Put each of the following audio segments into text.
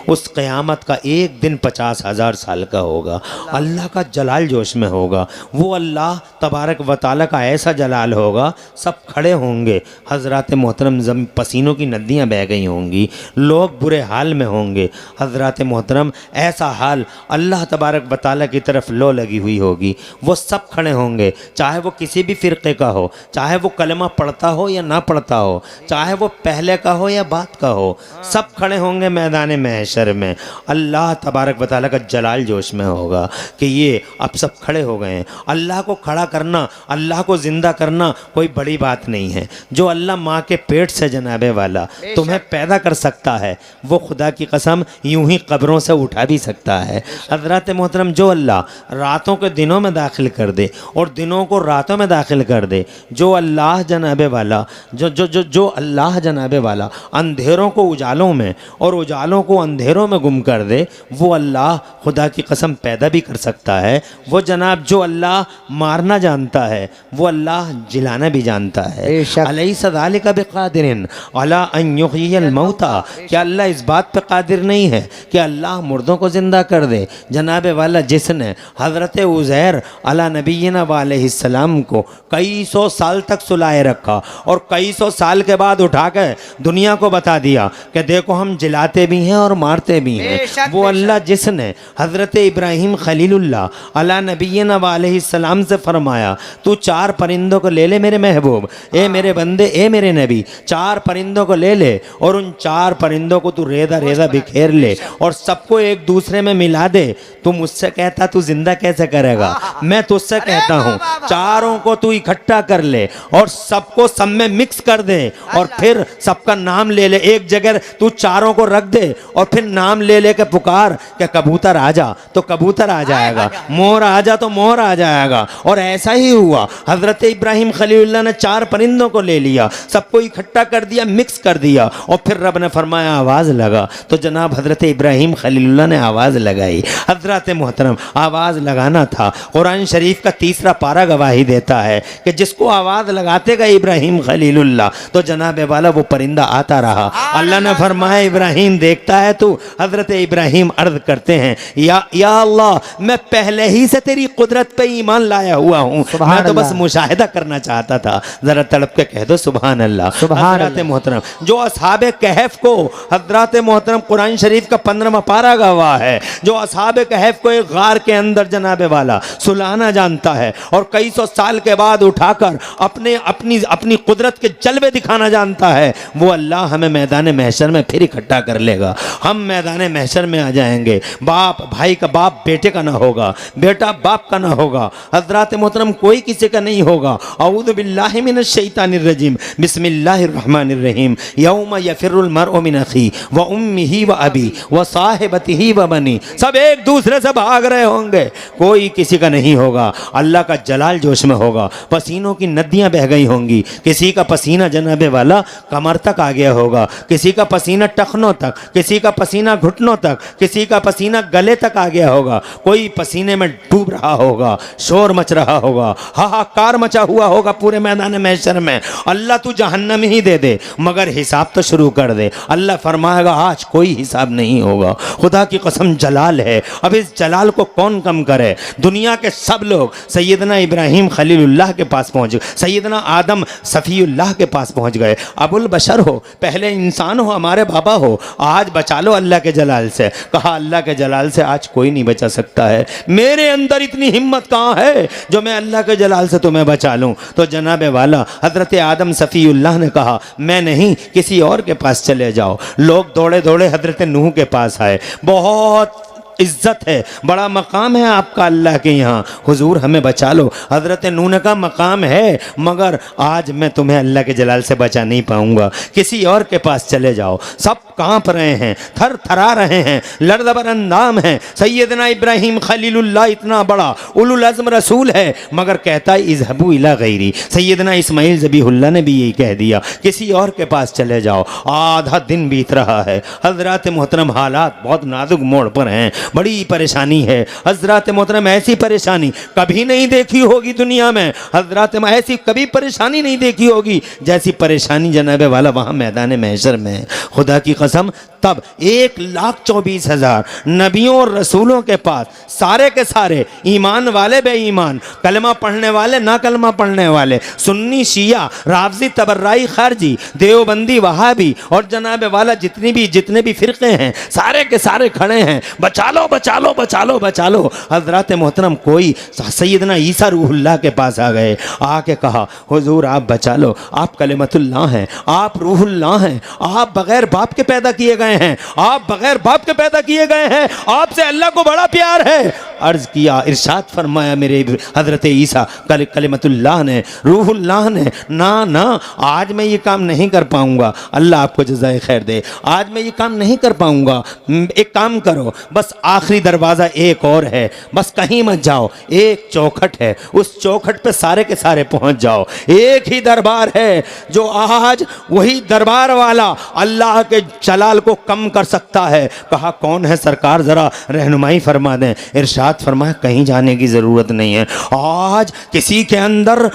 उस क़यामत का एक दिन 50,000 साल का होगा। अल्लाह का जलाल जोश में होगा। वो अल्लाह तबारक व तआला का ऐसा जलाल होगा, सब खड़े होंगे। हज़रात मोहतरम पसीनों की नदियाँ बह गई होंगी, लोग बुरे हाल में होंगे। हज़रात मोहतरम ऐसा हाल, अल्लाह तबारक व तआला की तरफ लो लगी हुई होगी। वो सब खड़े होंगे, चाहे वो किसी भी फ़िरक़े का हो, चाहे वो कलमा पढ़ता हो या ना पढ़ता हो, चाहे वो पहले का हो या बाद का हो, सब खड़े होंगे मैदान महशर में। अल्लाह तबारक व तआला का जलाल जोश में होगा कि ये अब सब खड़े हो गए हैं। अल्लाह को खड़ा करना, अल्लाह को ज़िंदा करना कोई बड़ी बात नहीं है। जो अल्लाह माँ के पेट से जनाबे वाला तुम्हें पैदा कर सकता है, वो खुदा की कसम यूं ही कब्रों से उठा भी सकता है। हज़रात मोहतरम, जो अल्लाह रातों के दिनों में दाखिल कर दे और दिनों को रातों में दाखिल कर दे, जो अल्लाह जनाबे वाला जो अल्लाह जनाबे वाला अंधेरों को उजालों में और उजालों को अंधेरों में गुम कर दे, वो अल्लाह खुदा की कसम पैदा भी कर सकता है। वो जनाब जो अल्लाह मारना जानता है, वो अल्लाह जिलाना भी जानता है। अलैसा ज़ालिका बिक़ादिरिन अला अन युहयिल मौता, क्या अल्लाह इस बात पे कादिर नहीं है कि अल्लाह मुर्दों को ज़िंदा कर दे? जनाबे वाला जिसने हज़रत उज़ैर अला नबीना वालैहिस्सलाम को कई सौ साल तक सुलाए रखा और कई सौ साल के बाद उठा कर दुनिया को बता दिया कि देखो हम जिलाते भी हैं और मारते भी हैं, वो अल्लाह जिसने हज़रत इब्राहीम खलीलुल्लाह अला नबीना वालैहिस्सलाम से फरमाया, तू 4 परिंदों को ले ले मेरे महबूब, ए मेरे बंदे, ए मेरे नबी, 4 परिंदों को ले ले और उन 4 परिंदों को तू रेदा रेदा बिखेर ले और सबको एक दूसरे में मिला दे। तू मुझसे कहता तू जिंदा कैसे करेगा? मैं तुझसे कहता हूँ चारों को तू इकट्ठा कर ले और सबको सब में मिक्स कर दे और फिर सबका नाम ले ले। एक जगह तू चारों को रख दे और फिर नाम ले ले के पुकार कि कबूतर आ जा तो कबूतर आ जाएगा, मोर आ जा तो मोर आ जाएगा। और ऐसा ही हुआ। हज़रत इब्राहीम खलीलुल्लाह ने 4 परिंदों को ले लिया, सबको इकट्ठा कर दिया, मिक्स कर दिया और फिर रब ने फरमाया आवाज़ लगा। तो जनाब हज़रत इब्राहीम खलीलुल्लाह ने आवाज़ लगाई। हज़रत मोहतरम, आवाज़ लगाना था। कुरान शरीफ का 3रा पारा गवाही देता है कि जिसको आवाज़ लगाते गए इब्राहीम खलीलुल्लाह, तो जनाब वाला वो परिंदा आता रहा। अल्लाह ने फरमाया इब्राहीम देखता है तू? हज़रत इब्राहीम अर्ज़ करते हैं या अल्लाह, मैं पहले ही से तेरी कुदरत पे ईमान लाया हुआ हूँ, मैं तो बस मुशाहिदा करना चाहता था। ज़रा तड़प के कह दो सुभान अल्लाह। हज़रत मोहतरम, जो असहाबे कहफ को, हज़रत मोहतरम कुरान शरीफ का 15वां पारा गवाह है, जो असहाबे कहफ को एक गार के अंदर जनाबे वाला सुलाना जानता है और कई सौ साल के बाद उठाकर अपनी कुदरत के जलवे दिखाना जानता है, वो अल्लाह हमें मैदान महशर में फिर इकट्ठा कर लेगा। हम मैदान महशर में आ जाएंगे। बाप भाई का, बाप बेटे का ना होगा, बेटा बाप का ना होगा। हज़रत मोहतरम, कोई किसी का नहीं होगा। औज़ु बिल्लाहि मिनश शैतानिर रजीम, बिस्मिल्लाहिर रहमानिर रहीम। यौम यफिरुल मरउ मिन अखी व उम्मिही व अबी व साहिबतिही व बनी। सब एक दूसरे से भाग रहे होंगे, कोई किसी का नहीं होगा। अल्लाह का जलाल जोश में होगा। पसीनों की नदियाँ बह गई होंगी। किसी का पसीना जनाबे वाला कमर तक आ गया होगा, किसी का पसीना टखनों तक, किसी का पसीना घुटनों तक, किसी का पसीना गले तक आ गया होगा। कोई पसीने में डूब रहा होगा, शोर मच रहा होगा, हाहाकार मचा हुआ होगा पूरे मैदान महशर में। अल्लाह तू जहन्नम ही दे दे मगर हिसाब तो शुरू कर दे। अल्लाह फरमाएगा आज कोई हिसाब नहीं होगा। खुदा की कसम जलाल है। अब इस जलाल को कौन कम करे? दुनिया के सब लोग सैयदना इब्राहीम खलीलुल्लाह के पास पहुँच गए, सैयदना आदम सफ़ीउल्लाह के पास पहुँच गए। अबुल बशर हो, पहले इंसान हो, हमारे बाबा हो, आज बचा लो अल्लाह के जलाल से। कहा अल्लाह के जलाल से आज कोई नहीं बचा सकता है। मेरे अंदर इतनी हिम्मत कहाँ है जो मैं अल्लाह के जलाल से तुम्हें बचा लूँ? तो जनाबे वाला हज़रत आदम सफ़ीउल्लाह ने कहा मैं नहीं, किसी और के पास चले जाओ। लोग दौड़े दौड़े हज़रत नूह के पास आए। बहुत इज्जत है, बड़ा मकाम है आपका अल्लाह के यहाँ, हुजूर हमें बचा लो। हज़रत नूह ने कहा मकाम है मगर आज मैं तुम्हें अल्लाह के जलाल से बचा नहीं पाऊँगा, किसी और के पास चले जाओ। सब काँप रहे हैं, थर थरा रहे हैं, लर्ज़बर अंदाम हैं। सैयदना इब्राहीम खलीलुल्लाह इतना बड़ा उलुल अज़्म रसूल है मगर कहता है इज़हबू इला गैरी। सैयदना इस्माइल ज़बीहुल्लाह ने भी यही कह दिया किसी और के पास चले जाओ। आधा दिन बीत रहा है। हज़रत मोहतरम हालात बहुत नाजुक मोड़ पर हैं, बड़ी परेशानी है। हज़रत मोहतरम ऐसी परेशानी कभी नहीं देखी होगी दुनिया में। हज़रत ऐसी कभी परेशानी नहीं देखी होगी जैसी परेशानी जनाबे वाला वहाँ मैदान महशर में। खुदा की कसम तब 1,24,000 नबियों और रसूलों के पास सारे के सारे ईमान वाले बेईमान, कलमा पढ़ने वाले ना कलमा पढ़ने वाले, सुन्नी शिया राफजी तबर्राई खारजी देवबंदी वहाबी और जनाब वाला जितने भी फिरके हैं सारे के सारे खड़े हैं, बचा लो बचा लो बचा लो बचा लो। हजरत मोहतरम कोई सैयदना ईसा रूहुल्लाह के पास आ गए, आके कहा हुजूर आप बचा लो, आप कलिमतुल्लाह हैं, आप रूहुल्लाह हैं, आप बगैर बाप के पैदा किए गए हैं, आप बगैर बाप के पैदा किए गए हैं, आपसे अल्लाह को बड़ा प्यार है। अर्ज किया, इरशाद फरमाया मेरे हजरत ईसा कलिमतुल्लाह ने रूहुल्लाह ने, ना ना आज मैं ये काम नहीं कर पाऊंगा, अल्लाह आपको जज़ाए खैर दे, आज मैं ये काम नहीं कर पाऊंगा, एक काम करो बस आखिरी दरवाज़ा एक और है, बस कहीं मत जाओ, एक चौखट है उस चौखट पे सारे के सारे पहुंच जाओ, एक ही दरबार है जो आज वही दरबार वाला अल्लाह के जलाल को कम कर सकता है। कहा कौन है सरकार, ज़रा रहनुमाई फरमा दें। इरशाद फरमाया कहीं जाने की ज़रूरत नहीं है, आज किसी के अंदर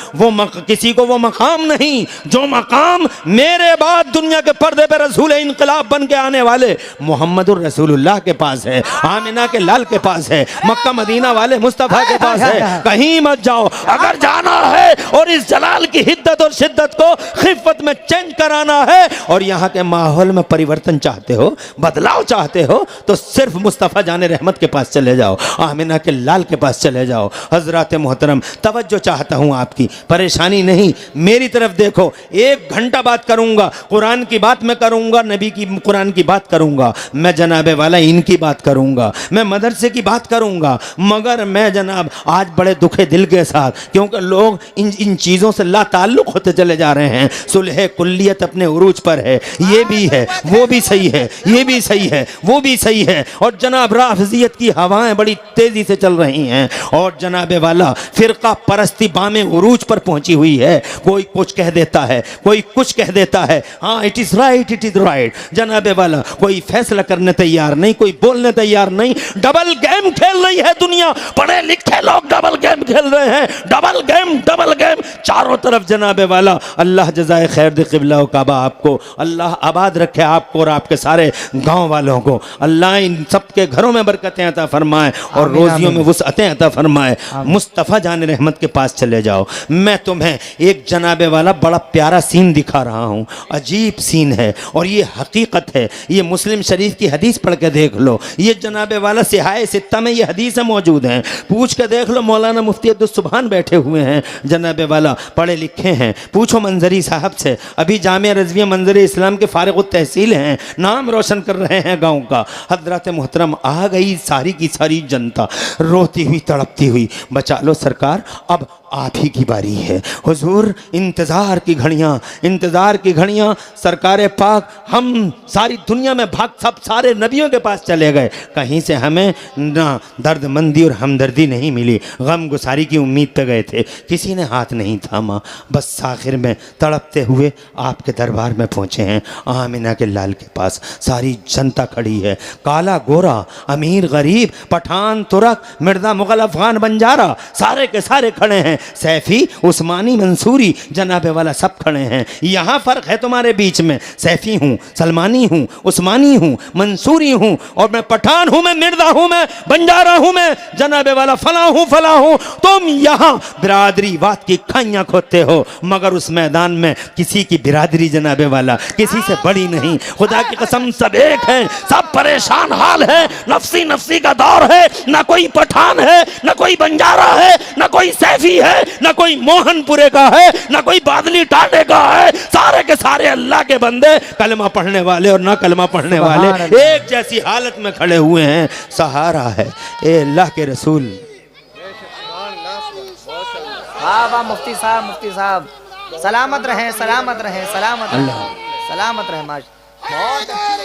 किसी को वो मकाम नहीं जो मकाम मेरे बाद दुनिया के पर्दे पे रसूल इनकलाब बन के आने वाले मोहम्मदुर रसूलुल्लाह के पास है, आमिना के लाल के पास है, मक्का मदीना वाले मुस्तफ़ा के पास है। कहीं मत जाओ, अगर जाना है और इस जलाल की हिद्दत और शिद्दत को खिफ़त में चेंज कराना है और यहाँ के माहौल में परिवर्तन चाहते हो, बदलाव चाहते हो, तो सिर्फ मुस्तफ़ा जाने रहमत के पास चले जाओ, आमिना के लाल के पास चले जाओ। हजरत मोहतरम तवज्जो चाहता हूँ आपकी, परेशानी नहीं, मेरी तरफ देखो, 1 घंटा बात करूँगा, कुरान की बात मैं करूँगा, नबी की कुरान की बात करूँगा, मैं जनाबे वाला इनकी बात करूँगा, मैं मदरसे की बात करूँगा, मगर मैं जनाब आज बड़े दुखे दिल के साथ, क्योंकि लोग इन चीज़ों से ला ताल्लुक़ होते चले जा रहे हैं। सुलह कुल्लियत अपने उरूज पर है, ये भी है, वो भी सही है, ये भी सही है, वो भी सही है, और जनाब राफ़ज़ियत की हवाएं बड़ी तेज़ी से चल रही हैं और जनाबे वाला फ़िरका परस्ती बामे उरूज पर पहुंची हुई है। कोई कुछ कह देता है, कोई कुछ कह देता है, हाँ it is right, it is right, जनाबे वाला कोई फैसला करने तैयार नहीं, कोई बोलने तैयार नहीं। डबल गेम खेल रही है दुनिया, पढ़े लिखे लोग डबल गेम खेल रहे हैं, डबल गेम चारों तरफ। जनाबे वाला अल्लाह जज़ाए खैर दे, क़िबला काबा आपको अल्लाह आबाद रखे, आपको और आपके सारे गाँव वालों को अल्लाह इन सब के घरों में बरकतें अता फरमाए और रोज़ियों में वुसअतें अता फरमाए। मुस्तफ़ा जान रहमत के पास चले जाओ। मैं तुम्हें एक जनाबे वाला बड़ा प्यारा सीन दिखा रहा हूँ, अजीब सीन है और ये हकीकत है, ये मुस्लिम शरीफ की हदीस पढ़ के देख लो, ये जनाबे वाला सिहाए सित्ता में ये हदीसें मौजूद हैं, पूछ के देख लो। मौलाना मुफ्ती अब्दुल सुभान बैठे हुए हैं, जनाबे वाला पढ़े लिखे हैं, पूछो मंजरी साहब से, अभी जामिया रज़विया मंजरी इस्लाम के फारिग तहसील हैं, नाम रोशन कर रहे हैं गाँव का। हजरत मोहतरम आ गई सारी की सारी जनता रोती हुई तड़पती हुई, बचा लो सरकार, अब आप ही की बारी है। हुजूर इंतज़ार की घड़ियाँ सरकार पाक, हम सारी दुनिया में भाग सब सारे नबियों के पास चले गए, कहीं से हमें ना दर्दमंदी और हमदर्दी नहीं मिली, गम गुसारी की उम्मीद पे गए थे, किसी ने हाथ नहीं थामा, बस आखिर में तड़पते हुए आपके दरबार में पहुँचे हैं, आमिना के लाल के पास। सारी जनता खड़ी है, काला गोरा, अमीर गरीब, पठान तुर्क, मिर्ज़ा मुग़ल अफ़गान बंजारा, सारे के सारे खड़े हैं, सैफ़ी उस्मानी मंसूरी जनाबे वाला सब खड़े हैं। यहाँ फ़र्क है तुम्हारे बीच में, सैफ़ी हूँ, सलमानी हूँ, उस्मानी हूँ, मंसूरी हूँ, और मैं पठान हूँ, मैं मिर्ज़ा हूँ, मैं बंजारा हूँ, मैं जनाबे वाला फला हूँ। तुम यहाँ बिरादरी बात की खाइयाँ खोते हो, मगर उस मैदान में किसी की बिरादरी जनाबे वाला किसी से बड़ी नहीं। खुदा की कसम सब एक है, सब परेशान हाल है, नफसी का दौर है, ना कोई पठान है, ना कोई बंजारा है, ना कोई सैफ़ी है, ना कोई मोहनपुरे का है, ना कोई बादली टांडे का है, सारे के सारे अल्लाह के बंदे, कलमा पढ़ने वाले और ना कलमा पढ़ने वाले एक जैसी हालत में खड़े हुए हैं। सहारा है ए अल्लाह के रसूल। वाह वाह मुफ्ती साहब सलामत रहें, सलामत रहें, सलामत रहें।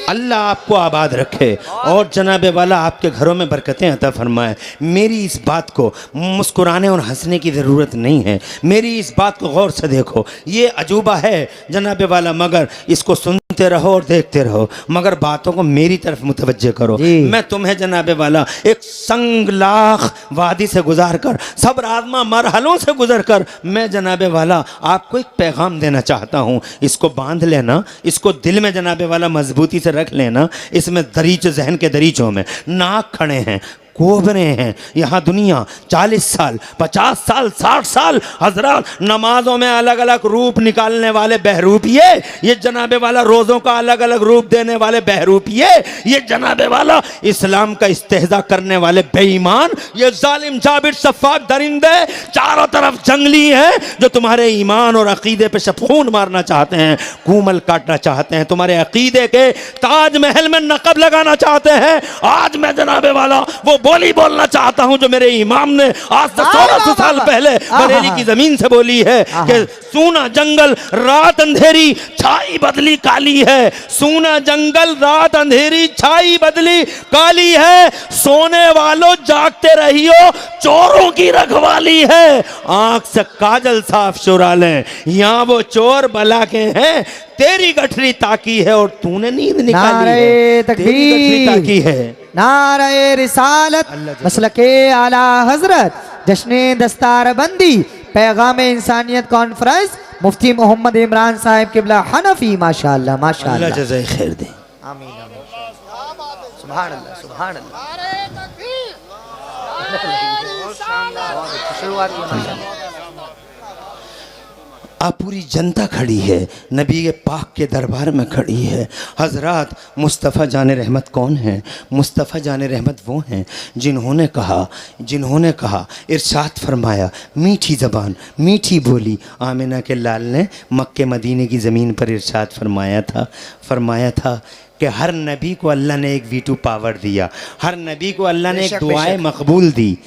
अल्लाह आपको आबाद रखे और जनाबे वाला आपके घरों में बरकतें अता फरमाए। मेरी इस बात को मुस्कुराने और हंसने की ज़रूरत नहीं है, मेरी इस बात को गौर से देखो, ये अजूबा है जनाबे वाला, मगर इसको सुनते सुनते रहो और देखते रहो, मगर बातों को मेरी तरफ मुतवज्जे करो। जी। मैं तुम्हें जनाबे वाला एक संगलाख वादी से गुजार कर, सब आजमा मरहलों से गुजर कर, मैं जनाबे वाला आपको एक पैगाम देना चाहता हूँ। इसको बांध लेना, इसको दिल में जनाबे वाला मजबूती से रख लेना। इसमें दरीच, जहन के दरीचों में नाक खड़े हैं, कोबरे हैं। यहाँ दुनिया 40 साल, 50 साल, 60 साल हजरत नमाजों में अलग अलग रूप निकालने वाले बहरूपिये, ये जनाबे वाला रोज़ों का अलग अलग रूप देने वाले बहरूपिये, ये जनाबे वाला इस्लाम का इस्तेहज़ा करने वाले बेईमान, ये जालिम जाबिर सफ़ाक दरिंदे चारों तरफ जंगली हैं जो तुम्हारे ईमान और अकीदे पे खून मारना चाहते हैं, कूमल काटना चाहते हैं, तुम्हारे अकीदे के ताजमहल में नकब लगाना चाहते हैं। आज मैं जनाबे वाला वो बोली बोलना चाहता हूं जो मेरे इमाम ने आज से 1600 साल पहले बरेली की जमीन से बोली है कि सूना जंगल रात अंधेरी छाई बदली काली है, सूना जंगल रात अंधेरी छाई बदली काली है, सोने वालों जागते रहियो चोरों की रखवाली है। आंख से काजल साफ चुरा लें, यहाँ वो चोर बला के हैं, तेरी गठरी ताकी है और तूने नींद निकाली है, तेरी गठरी ताकी है। नारे रिसालत मसलके आला हजरत जश्ने दस्तार बंदी पैगाम इंसानियत कॉन्फ्रेंस मुफ्ती मोहम्मद इमरान साहब किबला हनफी माशाअल्लाह माशाअल्लाह। अल्लाह जज़ाए खैर दे। आमीन आमीन। सुभान अल्लाह सुभान अल्लाह। शुरुआत की माशाअल्लाह। आप पूरी जनता खड़ी है, नबी के पाक के दरबार में खड़ी है। हज़रात मुस्तफ़ा जान रहमत कौन है? मुस्तफ़ा जान रहमत वो हैं जिन्होंने कहा इरशाद फरमाया, मीठी ज़बान मीठी बोली। आमिना के लाल ने मक्के मदीने की ज़मीन पर इरशाद फरमाया था कि हर नबी को अल्लाह ने एक वीटू पावर दिया, हर नबी को अल्लाह ने एक दुआएं मकबूल दी,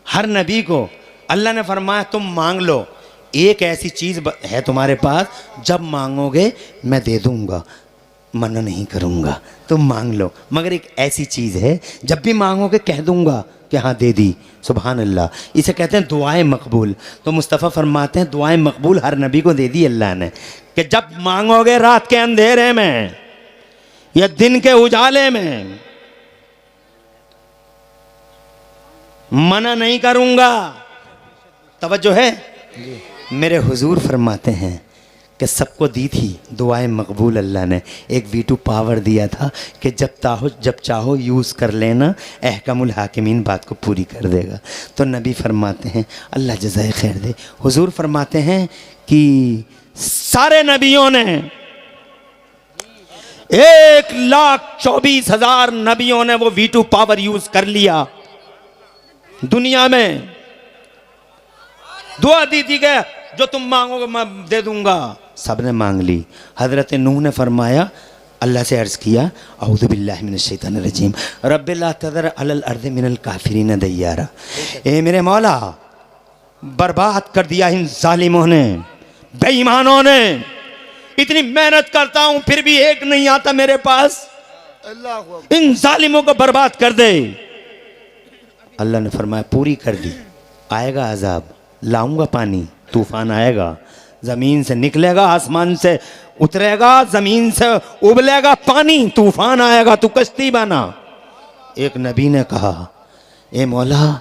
हर नबी को अल्लाह ने फरमाया तुम मांग लो, एक ऐसी चीज़ है तुम्हारे पास, जब मांगोगे मैं दे दूंगा, मना नहीं करूंगा, तुम मांग लो, मगर एक ऐसी चीज़ है जब भी मांगोगे कह दूंगा कि हाँ दे दी। सुभान अल्लाह, इसे कहते हैं दुआएं मकबूल। तो मुस्तफ़ा फरमाते हैं दुआएं मकबूल हर नबी को दे दी अल्लाह ने, कि जब मांगोगे रात के अंधेरे में या दिन के उजाले में, मना नहीं करूंगा। तवज्जो है? मेरे हुजूर फरमाते हैं कि सबको दी थी दुआएं मकबूल। अल्लाह ने एक वीटू पावर दिया था कि जब चाहो यूज़ कर लेना, अहकमुल हाकिमीन बात को पूरी कर देगा। तो नबी फरमाते हैं, अल्लाह जज़ाए खैर दे, हुजूर फरमाते हैं कि सारे नबियों ने 1,24,000 नबियों ने वो वीटू पावर यूज़ कर लिया। दुनिया में दुआ दी थी कि जो तुम मांगोगे मैं दे दूंगा, सब ने मांग ली। हज़रत नूह ने फरमाया, अल्लाह से अर्ज़ किया, औज़ु बिल्लाहि मिनश शैतानिर रजीम, रब्बि ला तज़र अलल अर्दि मिनल काफिरीन दय्यारा। ए मेरे मौला, बर्बाद कर दिया इन जालिमों ने, बेईमानों ने। इतनी मेहनत करता हूं फिर भी एक नहीं आता मेरे पास, इन जालिमों को बर्बाद कर दे। अल्लाह ने फरमाया पूरी कर दी, आएगा अजाब, लाऊंगा पानी, तूफान आएगा, ज़मीन से निकलेगा, आसमान से उतरेगा, ज़मीन से उबलेगा पानी, तूफान आएगा, तू कश्ती बना। एक नबी ने कहा, ए मौला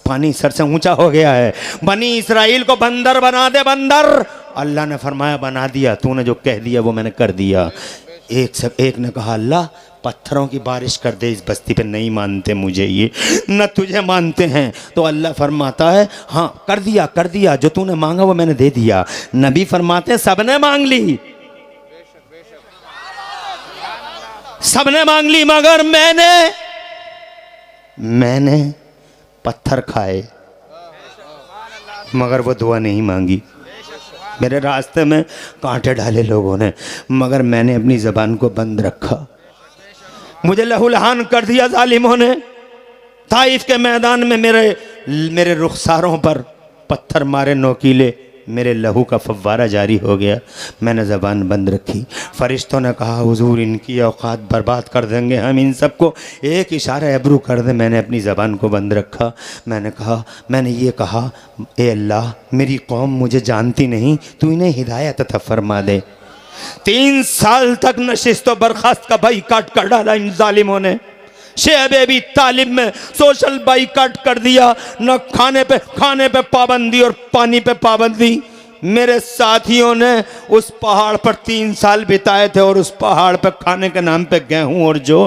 पानी सर से ऊंचा हो गया है, बनी इसराइल को बंदर बना दे, बंदर। अल्लाह ने फरमाया बना दिया, तूने जो कह दिया वो मैंने कर दिया। एक ने कहा, अल्लाह पत्थरों की बारिश कर दे इस बस्ती पे, नहीं मानते मुझे ये, न तुझे मानते हैं। तो अल्लाह फरमाता है हाँ कर दिया, जो तूने मांगा वो मैंने दे दिया। नबी फरमाते हैं सबने मांग ली, सबने मांग ली, मगर मैंने पत्थर खाए, मगर वो दुआ नहीं मांगी। मेरे रास्ते में कांटे डाले लोगों ने, मगर मैंने अपनी ज़बान को बंद रखा। मुझे लहूलहान कर दिया जालिमों ने। ताइफ के मैदान में मेरे रुखसारों पर पत्थर मारे नोकीले, मेरे लहू का फव्वारा जारी हो गया, मैंने ज़बान बंद रखी। फरिश्तों ने कहा हुजूर इनकी औकात बर्बाद कर देंगे हम इन सबको, एक इशारा अबरू कर दे। मैंने अपनी ज़बान को बंद रखा। मैंने ये कहा, ए अल्लाह मेरी कौम मुझे जानती नहीं, तू इन्हें हिदायत अता फरमा दे। 3 साल तक नशिस्त व बर्खास्त का बाईकाट कर डाला इन जालिमों ने। शेब अबी तालिब में सोशल बाईकाट कर दिया, न खाने पे पाबंदी और पानी पे पाबंदी। मेरे साथियों ने उस पहाड़ पर 3 साल बिताए थे और उस पहाड़ पर खाने के नाम पे गेहूं और जौ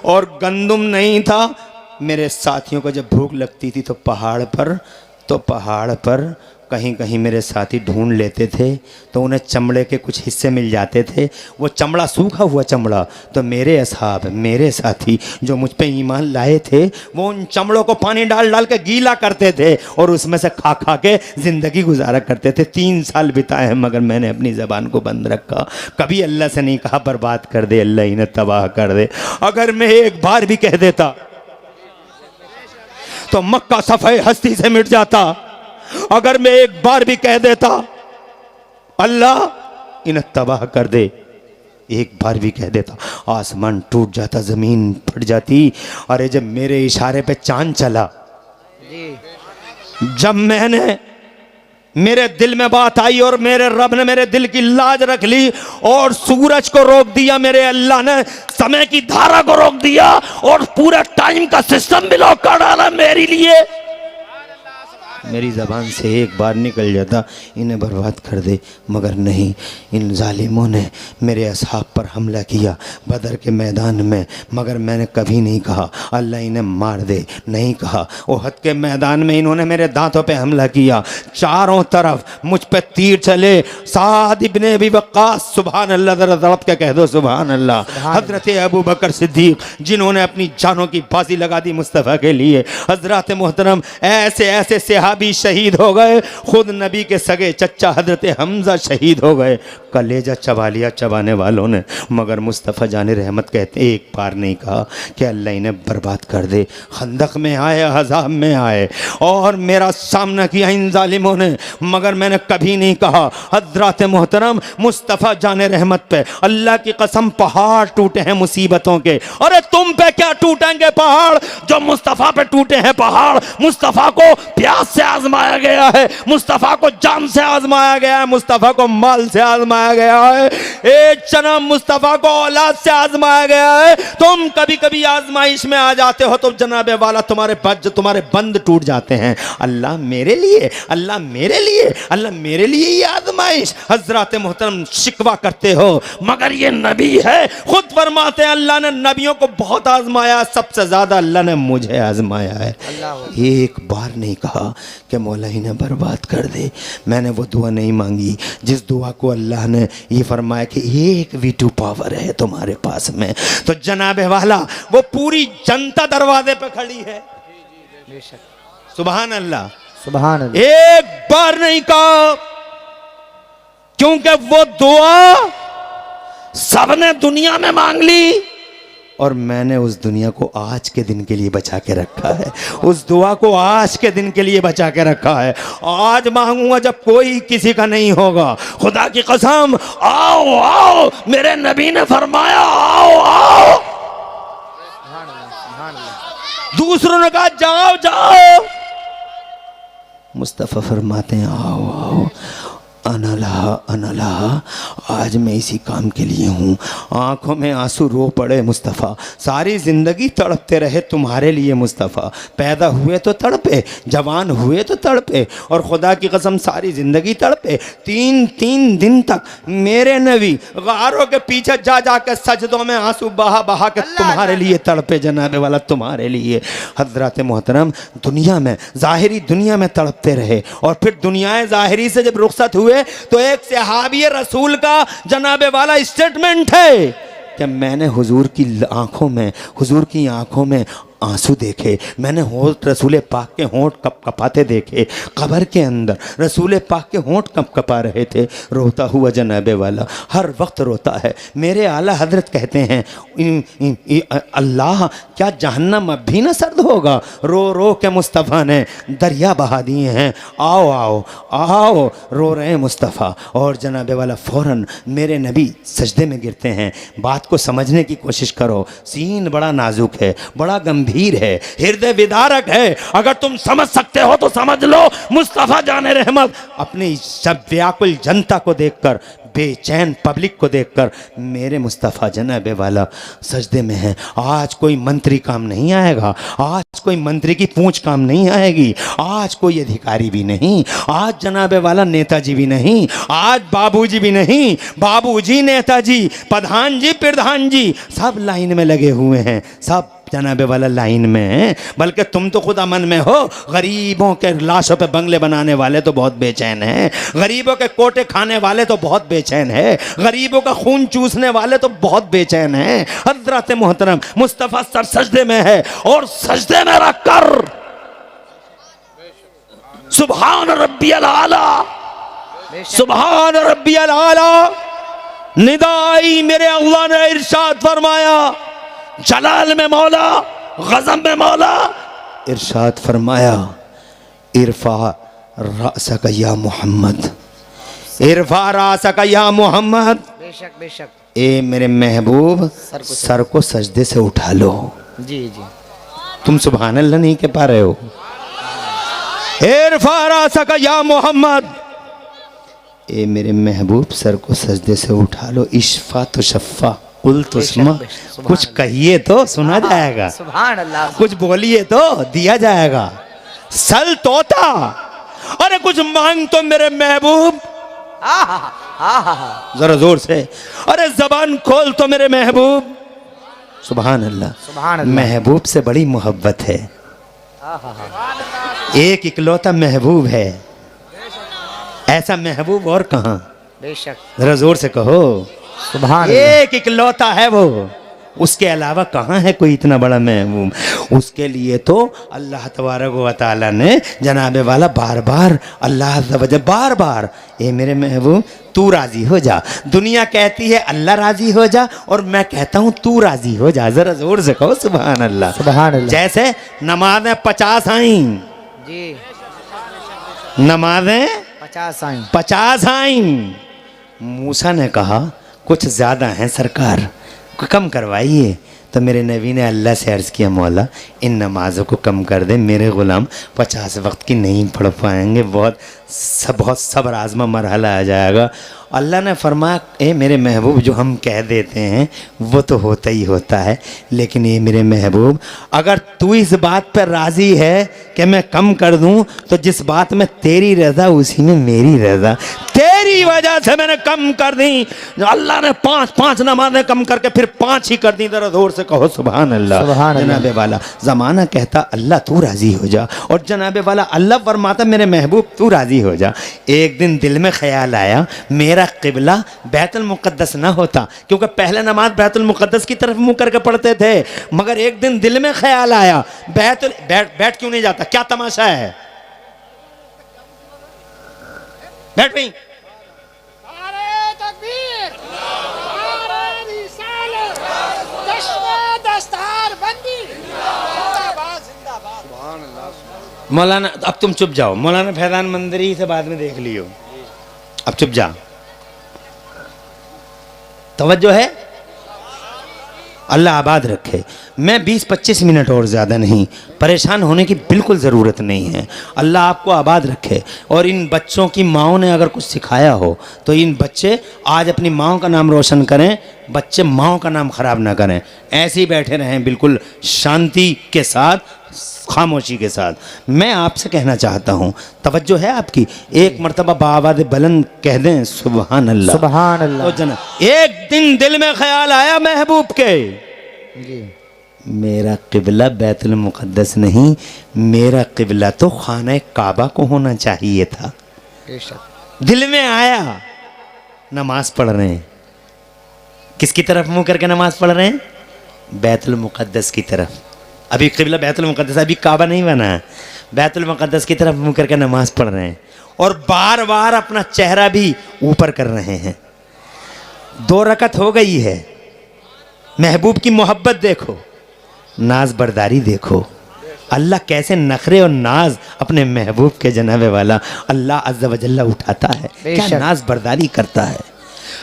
और गंदुम नहीं था। मेरे साथियों को जब भूख लगती थी तो पहाड़ पर कहीं कहीं मेरे साथी ढूंढ लेते थे तो उन्हें चमड़े के कुछ हिस्से मिल जाते थे। वो चमड़ा, सूखा हुआ चमड़ा, तो मेरे असहाब, मेरे साथी जो मुझ पे ईमान लाए थे वो उन चमड़ों को पानी डाल डाल के गीला करते थे और उसमें से खा खा के ज़िंदगी गुजारा करते थे। 3 साल बिताए हैं मगर मैंने अपनी ज़बान को बंद रखा। कभी अल्लाह से नहीं कहा बर्बाद कर दे अल्लाह, इन्हें तबाह कर दे। अगर मैं एक बार भी कह देता तो मक्का सफ़े हस्ती से मिट जाता। अगर मैं एक बार भी कह देता अल्लाह इन्हें तबाह कर दे, एक बार भी कह देता आसमान टूट जाता, जमीन फट जाती। अरे जब मेरे इशारे पे चांद चला, जब मेरे दिल में बात आई और मेरे रब ने मेरे दिल की लाज रख ली और सूरज को रोक दिया, मेरे अल्लाह ने समय की धारा को रोक दिया और पूरा टाइम का सिस्टम भी लॉक कर डाला मेरे लिए। मेरी ज़बान से एक बार निकल जाता इन्हें बर्बाद कर दे, मगर नहीं, इन जालिमों ने मेरे असहाब पर हमला किया बदर के मैदान में। मगर मैंने कभी नहीं कहा अल्लाह इन्हें मार दे, नहीं कहा। ओहद के मैदान में इन्होंने मेरे दांतों पे हमला किया, चारों तरफ मुझ पे तीर चले। साद इब्ने अबी वक्कास, सुभान अल्लाह, ज़रा तड़प के कह दो सुभान अल्लाह। हज़रत अबू बकर सिद्दीक जिन्होंने अपनी जानों की बाजी लगा दी मुस्तफ़ा के लिए। हज़रत मोहतरम ऐसे ऐसे सहाबी शहीद हो गए, खुद नबी के सगे चच्चा हजरत हमजा शहीद हो गए। कलेजा चबा लिया चबाने वालों ने, मगर मुस्तफ़ा जाने रहमत कहते एक बार नहीं कहा कि अल्लाह इन्हें बर्बाद कर दे। खंदक में आए, अज़ाब में आए और मेरा सामना किया इन जालिमों ने, मगर मैंने कभी नहीं कहा। हजरत मोहतरम मुस्तफ़ा जाने रहमत पे अल्लाह की कसम पहाड़ टूटे हैं मुसीबतों के। अरे तुम पे क्या टूटेंगे पहाड़, जो मुस्तफ़ा पे टूटे हैं पहाड़। मुस्तफ़ा को प्यास से आजमाया गया है, मुस्तफ़ा को जान से आजमाया गया है, मुस्तफ़ा को माल से आजमाया गया है, एक जन्म मुस्तफ़ा को औलाद से आजमाया गया है। तुम कभी कभी आजमाइश में आ जाते हो तो जनाबे वाला तुम्हारे बंद टूट जाते हैं। अल्लाह मेरे लिए, अल्लाह मेरे लिए, अल्लाह मेरे लिए ये आजमाइश। हजरत मोहतरम शिकवा करते हो, मगर ये नबी है, खुद फरमाते हैं अल्लाह ने नबियों को बहुत आजमाया, सबसे ज्यादा अल्लाह ने मुझे आजमाया है। एक बार नहीं कहा कि मौला इन्हें बर्बाद कर दे। मैंने वो दुआ नहीं मांगी जिस दुआ को अल्लाह ने ये फरमाया कि एक V2 पावर है तुम्हारे पास में। तो जनाबे वाला वो पूरी जनता दरवाजे पे खड़ी है। सुभान अल्लाह, सुभान अल्लाह। एक बार नहीं कहा, क्योंकि वो दुआ सबने दुनिया में मांग ली और मैंने उस दुनिया को आज के दिन के लिए बचा के रखा है। उस दुआ को आज के दिन के लिए बचा के रखा है। आज मांगूंगा जब कोई किसी का नहीं होगा। खुदा की कसम, आओ आओ, मेरे नबी ने फरमाया आओ आओ। दूसरों ने कहा जाओ जाओ, मुस्तफ़ा फरमाते हैं आओ आओ। अनला अनला, आज मैं इसी काम के लिए हूँ। आंखों में आंसू रो पड़े मुस्तफ़ा, सारी ज़िंदगी तड़पते रहे तुम्हारे लिए मुस्तफ़ा। पैदा हुए तो तड़पे, जवान हुए तो तड़पे और खुदा की कसम सारी ज़िंदगी तड़पे। 3 दिन तक मेरे नबी गारों के पीछे जा जा के सजदों में आंसू बहा बहा के तुम्हारे लिए तड़पे जनाबे वाला, तुम्हारे लिए। हजरत मोहतरम दुनिया में, ज़ाहिरी दुनिया में तड़पते रहे और फिर दुनियाए ज़ाहिरी से जब रुखसत हुए तो एक सहाबी रसूल का जनाबे वाला स्टेटमेंट है कि मैंने हुजूर की आंखों में आंसू देखे, मैंने होठ रसूल पाक के होंठ कपाते देखे। कब्र के अंदर रसूल पाक के होंठ कपा रहे थे। रोता हुआ जनाबे वाला हर वक्त रोता है। मेरे आला हजरत कहते हैं अल्लाह क्या जहन्नम अब भी ना सर्द होगा। रो रो के मुस्तफ़ा ने दरिया बहा दिए हैं। आओ आओ आओ, रो रहे हैं मुस्तफ़ा। और जनाबे वाला फ़ौरन मेरे नबी सजदे में गिरते हैं। बात को समझने की कोशिश करो, सीन बड़ा नाजुक है, बड़ा गंभीर है, हृदय विदारक है। अगर तुम समझ सकते हो तो समझ लो। मुस्तफ़ा जाने रहमत अपनी सब व्याकुल जनता को देखकर बेचैन पब्लिक को देखकर मेरे मुस्तफ़ा जनाबे वाला सजदे में है। आज कोई मंत्री काम नहीं आएगा, आज कोई मंत्री की पूंछ काम नहीं आएगी, आज कोई अधिकारी भी नहीं, आज जनाबे वाला नेताजी भी नहीं, आज बाबूजी भी नहीं, बाबूजी नेताजी प्रधान जी प्रधान जी सब लाइन में लगे हुए हैं, सब जनाबे वाला लाइन में है। बल्कि तुम तो खुद अमन में हो। गरीबों के लाशों पे बंगले बनाने वाले तो बहुत बेचैन हैं, गरीबों के कोटे खाने वाले तो बहुत बेचैन है, गरीबों का खून चूसने वाले तो बहुत बेचैन हैं। हज़रत मोहतरम मुस्तफ़ा सर सजदे में है और सजदे में रखकर सुभान रब्बियल आला, सुभान रब्बियल आला निदाई मेरे अल्लाह ने इरशाद फरमाया, जलाल में मौला, गज़ब में मौला, इरशाद फरमाया इरफा रासक या मोहम्मद, इरफा रासक या मोहम्मद। बेशक बेशक। ए मेरे महबूब सर को सजदे से उठा लो। जी जी। तुम सुभान अल्लाह नहीं कह पा रहे हो। इरफा रासक या मोहम्मद, ए मेरे महबूब सर को सजदे से उठा लो। इश्फा तो शफ़ा कुल तो सुमा, कुछ कहिए तो सुना जाएगा, सुभान अल्लाह, कुछ बोलिए तो दिया जाएगा। सल तोता, अरे कुछ मांग तो मेरे महबूब, जरा जोर से, अरे जबान खोल तो मेरे महबूब। सुभान अल्लाह, सुभान अल्लाह। महबूब से बड़ी मोहब्बत है, एक इकलौता महबूब है, ऐसा महबूब और कहाँ। बेशक। जरा जोर से कहो सुभान। एक इकलौता है वो, उसके अलावा कहाँ है कोई इतना बड़ा महबूब। उसके लिए तो अल्लाह तबारक व तआला ने जनाबे वाला बार बार अल्लाह बार बार, ए मेरे महबूब तू राज़ी हो जा। दुनिया कहती है अल्लाह राज़ी हो जा और मैं कहता हूँ तू राज़ी हो जा। ज़रा ज़ोर से कहो सुभान अल्लाह, सुभान अल्लाह। जैसे नमाज़ें 50 आईं जी, नमाज़ें 50 आईं, 50 आईं। मूसा ने कहा कुछ ज़्यादा हैं सरकार, कम करवाइए। तो मेरे नबी ने अल्लाह से अर्ज़ किया, मौला इन नमाज़ों को कम कर दे, मेरे ग़ुलाम 50 वक्त की नहीं पढ़ पाएंगे, बहुत सब्र आज़मा मरहला आ जाएगा। अल्लाह ने फरमाया, ए मेरे महबूब जो हम कह देते हैं वो तो होता ही होता है, लेकिन ये मेरे महबूब अगर तू इस बात पर राज़ी है कि मैं कम कर दूं, तो जिस बात में तेरी रज़ा उसी में मेरी रज़ा, तेरी वजह से मैंने कम कर दी। अल्लाह ने 5 नमाजें कम करके फिर 5 ही कर दी। ज़रा जोर से कहो सुभान अल्लाह। जनाबे वाला ज़माना कहता अल्लाह तू राज़ी हो जा, और जनाबे वाला अल्लाह फरमाता मेरे महबूब तू राज़ी हो जा। एक दिन दिल में ख्याल आया मेरा क़िबला बैतुल मुक़द्दस ना होता, क्योंकि पहले नमाज बैतुल मुक़द्दस की तरफ मुँह करके पढ़ते थे, मगर एक दिन दिल में ख्याल आया बैठ क्यों नहीं जाता, क्या तमाशा है, बैठ भाई। मौलाना अब तुम चुप जाओ, मौलाना फैज़ान मंदरी से बाद में देख लियो, अब चुप जा। तवज्जो है, अल्लाह आबाद रखे। मैं 20-25 मिनट और ज़्यादा नहीं, परेशान होने की बिल्कुल ज़रूरत नहीं है। अल्लाह आपको आबाद रखे। और इन बच्चों की माओं ने अगर कुछ सिखाया हो तो इन बच्चे आज अपनी माओं का नाम रोशन करें, बच्चे माओं का नाम ख़राब ना करें। ऐसे ही बैठे रहें बिल्कुल शांति के साथ, खामोशी के साथ। मैं आपसे कहना चाहता हूँ, तवज्जो है आपकी, एक मरतबा बाआवाज़ बुलंद कह दें सुभान अल्लाह, सुभान अल्लाह। तो जना एक दिन दिल में ख्याल आया महबूब के, जी, मेरा क़िबला बैतुल मुक़द्दस नहीं, मेरा क़िबला तो खाना काबा को होना चाहिए था। दिल में आया, नमाज पढ़ रहे हैं, किसकी तरफ मुँह करके नमाज पढ़ रहे हैं, बैतुल मुक़द्दस की तरफ। अभी क़िबला बैतुल मुक़द्दस, अभी काबा नहीं बना है, बैतुल मुक़द्दस की तरफ मुँह करके नमाज पढ़ रहे हैं और बार बार अपना चेहरा भी ऊपर कर रहे हैं। 2 रकत हो गई है। महबूब की मोहब्बत देखो, नाज बरदारी देखो, अल्लाह कैसे नखरे और नाज अपने महबूब के जनाबे वाला अल्लाह अज़्ज़ा व जल्ला उठाता है, क्या नाज बरदारी करता है।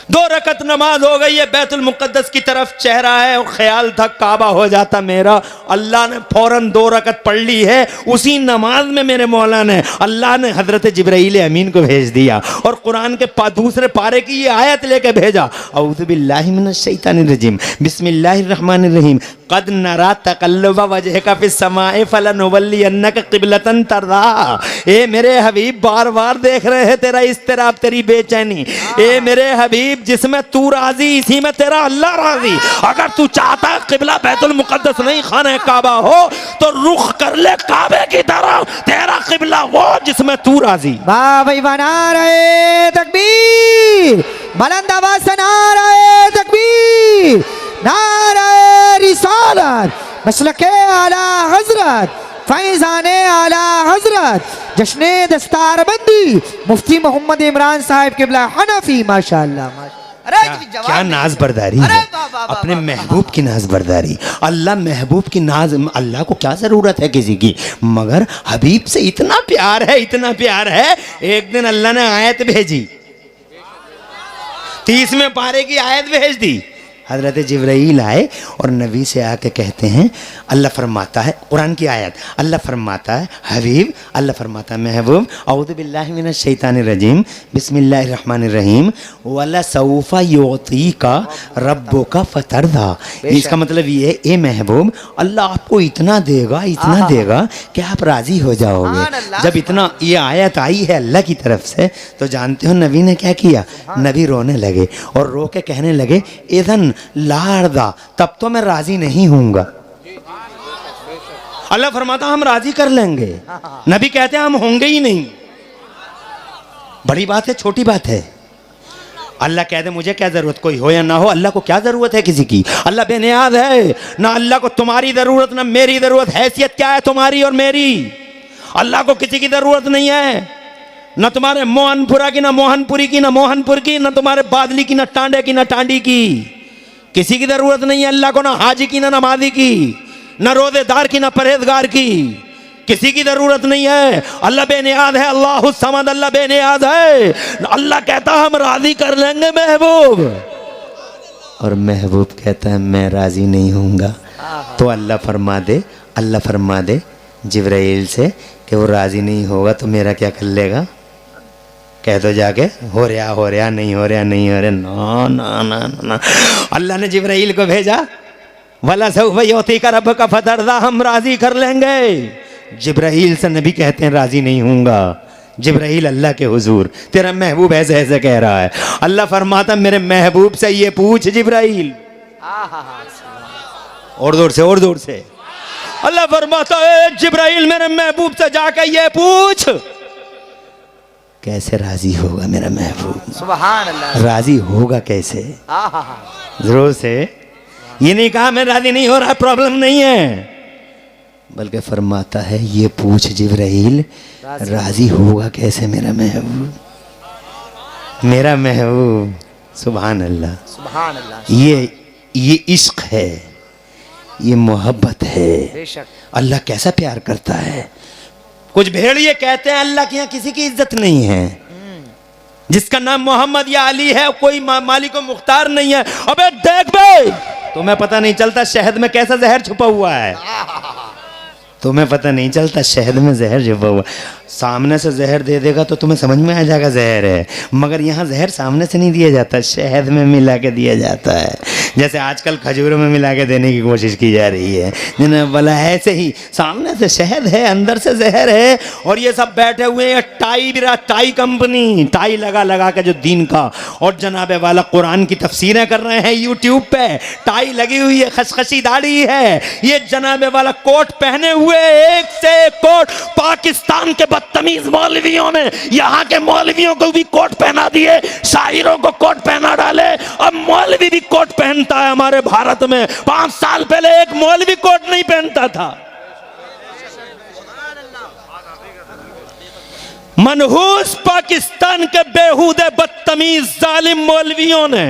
2 रकत नमाज हो गई है, बैतुल मुक़द्दस की तरफ चेहरा है और ख्याल था काबा हो जाता मेरा। अल्लाह ने फौरन 2 रकत पढ़ ली है। उसी नमाज में मेरे मौला ने, अल्लाह ने हज़रत जिब्राईल अमीन को भेज दिया और कुरान के दूसरे पारे की ये आयत लेके भेजा, औज़ु बिल्लाहि मिनश शैतानिर रजीम, बिस्मिल्लाहिर रहमानिर रहीम, क़द नरा तक़ल्लुब वजहिका फिस समाए फलनुवल्लियन्नका क़िबलतन तर्ज़ाहा। ए मेरे हबीब, बार बार देख रहे हैं तेरा इज़्तिराब, तेरी बेचैनी। ए मेरे हबीब, जिसमें तू राजी इसी में तेरा अल्लाह राजी। अगर तू चाहता है क़िबला बैतुल मुक़द्दस नहीं खाने काबा हो तो रुख कर ले काबे की तरफ, तेरा क़िबला वो जिसमें तू राजी। वाह भाई वाह, नारे तकबीर, बुलंद आवाज से नारे तकबीर, नारे रिसालत, मसलके आला हजरत, फैज़ाने आला हजरत, जश्ने दस्तारबंदी मुफ्ती मोहम्मद इमरान साहिब किबला हनफी, माशाअल्लाह। अरे क्या नाज बरदारी है, अपने महबूब की नाज बरदारी। अल्लाह महबूब की नाज, अल्लाह को क्या ज़रूरत है किसी की, मगर हबीब से इतना प्यार है, इतना प्यार है। एक दिन अल्लाह ने आयत भेजी, 30वें पारे की आयत भेज दी। हज़रत जिब्राईल आए और नबी से आके कहते हैं, अल्लाह फरमाता है, कुरान की आयत, अल्लाह फरमाता है हबीब, अल्लाह फरमाता है महबूब, औज़ु बिल्लाहि मिनश शैतानिर रजीम, बिस्मिल्लाहिर रहमानिर रहीम, वला सौफा युअतीका रब्बुका फतरदा। इसका मतलब ये है, ए महबूब, अल्लाह आपको इतना देगा, इतना देगा कि आप राज़ी हो जाओगे। जब इतना ये आयत आई है अल्लाह की तरफ से, तो जानते हो नबी ने क्या किया, नबी रोने लगे और रो के कहने लगे, इधन लारदा, तब तो मैं राजी नहीं हूंगा। अल्लाह फरमाता हम राजी कर लेंगे, नबी कहते हैं हम होंगे ही नहीं। बड़ी बात है, छोटी बात है। अल्लाह कहते मुझे क्या जरूरत, कोई हो या ना हो, अल्लाह को क्या जरूरत है किसी की। अल्लाह बेनियाज है, ना अल्लाह को तुम्हारी जरूरत ना मेरी जरूरत। हैसियत क्या है तुम्हारी और मेरी, अल्लाह को किसी की जरूरत नहीं है, ना तुम्हारे मोहनपुरा की, ना मोहनपुरी की, ना मोहनपुर की, ना तुम्हारे बादली की, ना टांडे की, ना टांडी की, किसी की जरूरत नहीं है अल्लाह को, ना हाजी की, ना नमाजी की, ना रोजेदार की, ना परहेजगार की, किसी की जरूरत नहीं है। अल्लाह बेनियाज है, अल्लाह समद, अल्लाह बेनियाज है। अल्लाह कहता हम राजी कर लेंगे महबूब, और महबूब कहता है मैं राजी नहीं होऊंगा। तो अल्लाह फरमा दे, अल्लाह फरमा दे जिब्राईल से कि वो राजी नहीं होगा तो मेरा क्या कर लेगा, कह दो जाके, हो रहा नहीं हो रहा नहीं हो रहा, ना ना ना ना। अल्लाह ने जिब्राईल को भेजा, वला सौफ़ा युअतीका रब्बुका फतरदा, हम राजी कर लेंगे। जिब्राईल से नबी कहते हैं राजी नहीं होऊंगा। जिब्राईल अल्लाह के हुजूर, तेरा महबूब ऐसे ऐसे कह रहा है। अल्लाह फरमाता मेरे महबूब से ये पूछ जिब्राईल, और जोर से, और जोर से। अल्लाह फरमाता है जिब्राईल मेरे महबूब से जाके ये पूछ, कैसे राजी होगा मेरा महबूब, सुभान अल्लाह, राजी होगा कैसे। जोर से, ये नहीं कहा मैं राजी नहीं हो रहा, प्रॉब्लम नहीं है, बल्कि फरमाता है ये पूछ जिब्राईल, राजी होगा कैसे मेरा महबूब, मेरा महबूब। सुभान अल्लाह, सुभान अल्लाह। ये इश्क है, ये मोहब्बत है। बेशक अल्लाह कैसा प्यार करता है। कुछ भेड़िए कहते हैं अल्लाह के यहाँ किसी की इज्जत नहीं है, जिसका नाम मोहम्मद या अली है कोई मालिक मुख्तार नहीं है। अबे देख बे, तुम्हें पता नहीं चलता शहद में कैसा जहर छुपा हुआ है, तुम्हें पता नहीं चलता शहद में जहर छुपा हुआ। सामने से जहर दे देगा तो तुम्हें समझ में आ जाएगा जहर है, मगर यहाँ जहर सामने से नहीं दिया जाता, शहद में मिला के दिया जाता है। जैसे आजकल खजूरों में मिला के देने की कोशिश की जा रही है, जिन्हें बोला ऐसे ही सामने से शहद है अंदर से जहर है। और ये सब बैठे हुए हैं टाई कंपनी, टाई लगा लगा के जो दीन का और जनाबे वाला कुरान की तफसीरें कर रहे हैं यूट्यूब पे, टाई लगी हुई है, खसखसी दाढ़ी है, ये जनाबे वाला कोट पहने हुए, एक से एक कोट। पाकिस्तान के बदतमीज मौलवियों ने यहाँ के मौलवियों को भी कोट पहना दिए, शायरों को कोट पहना डाले, अब मौलवी भी कोट पहनता है हमारे भारत में। 5 साल पहले एक मौलवी कोट नहीं पहनता था। मनहूस पाकिस्तान के बेहूदे बदतमीज जालिम मौलवियों ने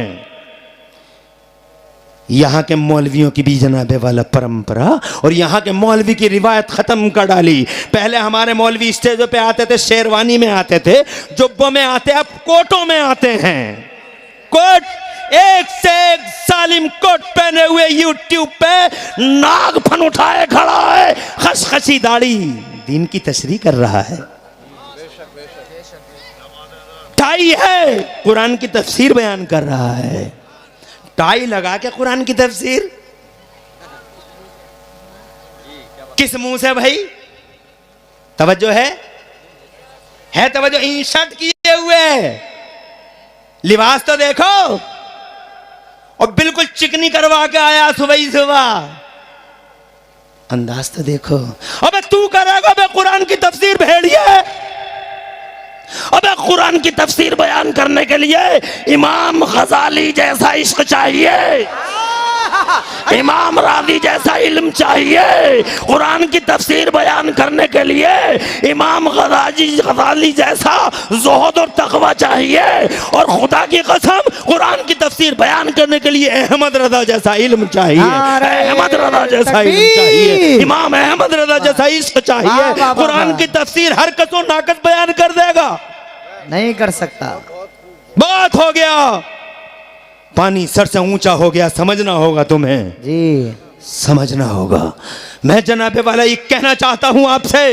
यहाँ के मौलवियों की भी जनाबे वाला परंपरा और यहाँ के मौलवी की रिवायत ख़त्म कर डाली। पहले हमारे मौलवी स्टेजों पे आते थे, शेरवानी में आते थे, जुब्बों में आते, अब कोटों में आते हैं। कोट, एक से एक सालिम कोट पहने हुए यूट्यूब पे नाग फन उठाए खड़ा है, खसखसी दाढ़ी, दीन की तशरीह कर रहा है। टाई है, कुरान की तफसीर बयान कर रहा है। टाई लगा के कुरान की तफसीर किस मुंह से भाई? तवज्जो है तवज्जो। इन शर्ट किए हुए, लिबास तो देखो, और बिल्कुल चिकनी करवा के आया सुबह ही सुबह, अंदाज तो देखो। अबे तू करेगा बे कुरान की तफसीर भेड़िए? अबे कुरान की तफसीर बयान करने के लिए इमाम गजाली जैसा इश्क चाहिए, इमाम राजी जैसा इल्म चाहिए। कुरान की तफसीर बयान करने के लिए इमाम गजाली जैसा ज़ुहद और तकवा चाहिए। और खुदा की कसम, कुरान की तफसीर बयान करने के लिए अहमद रजा जैसा इल्म चाहिए, अहमद रजा जैसा इल्म चाहिए, इमाम अहमद रजा जैसा इश्क चाहिए। कुरान की तफसीर हर कसो नाकस बयान कर देगा? नहीं कर सकता। बात हो गया, पानी सर से ऊंचा हो गया, समझना होगा तुम्हें जी, समझना होगा। मैं जनाबे वाला ये कहना चाहता हूं आपसे,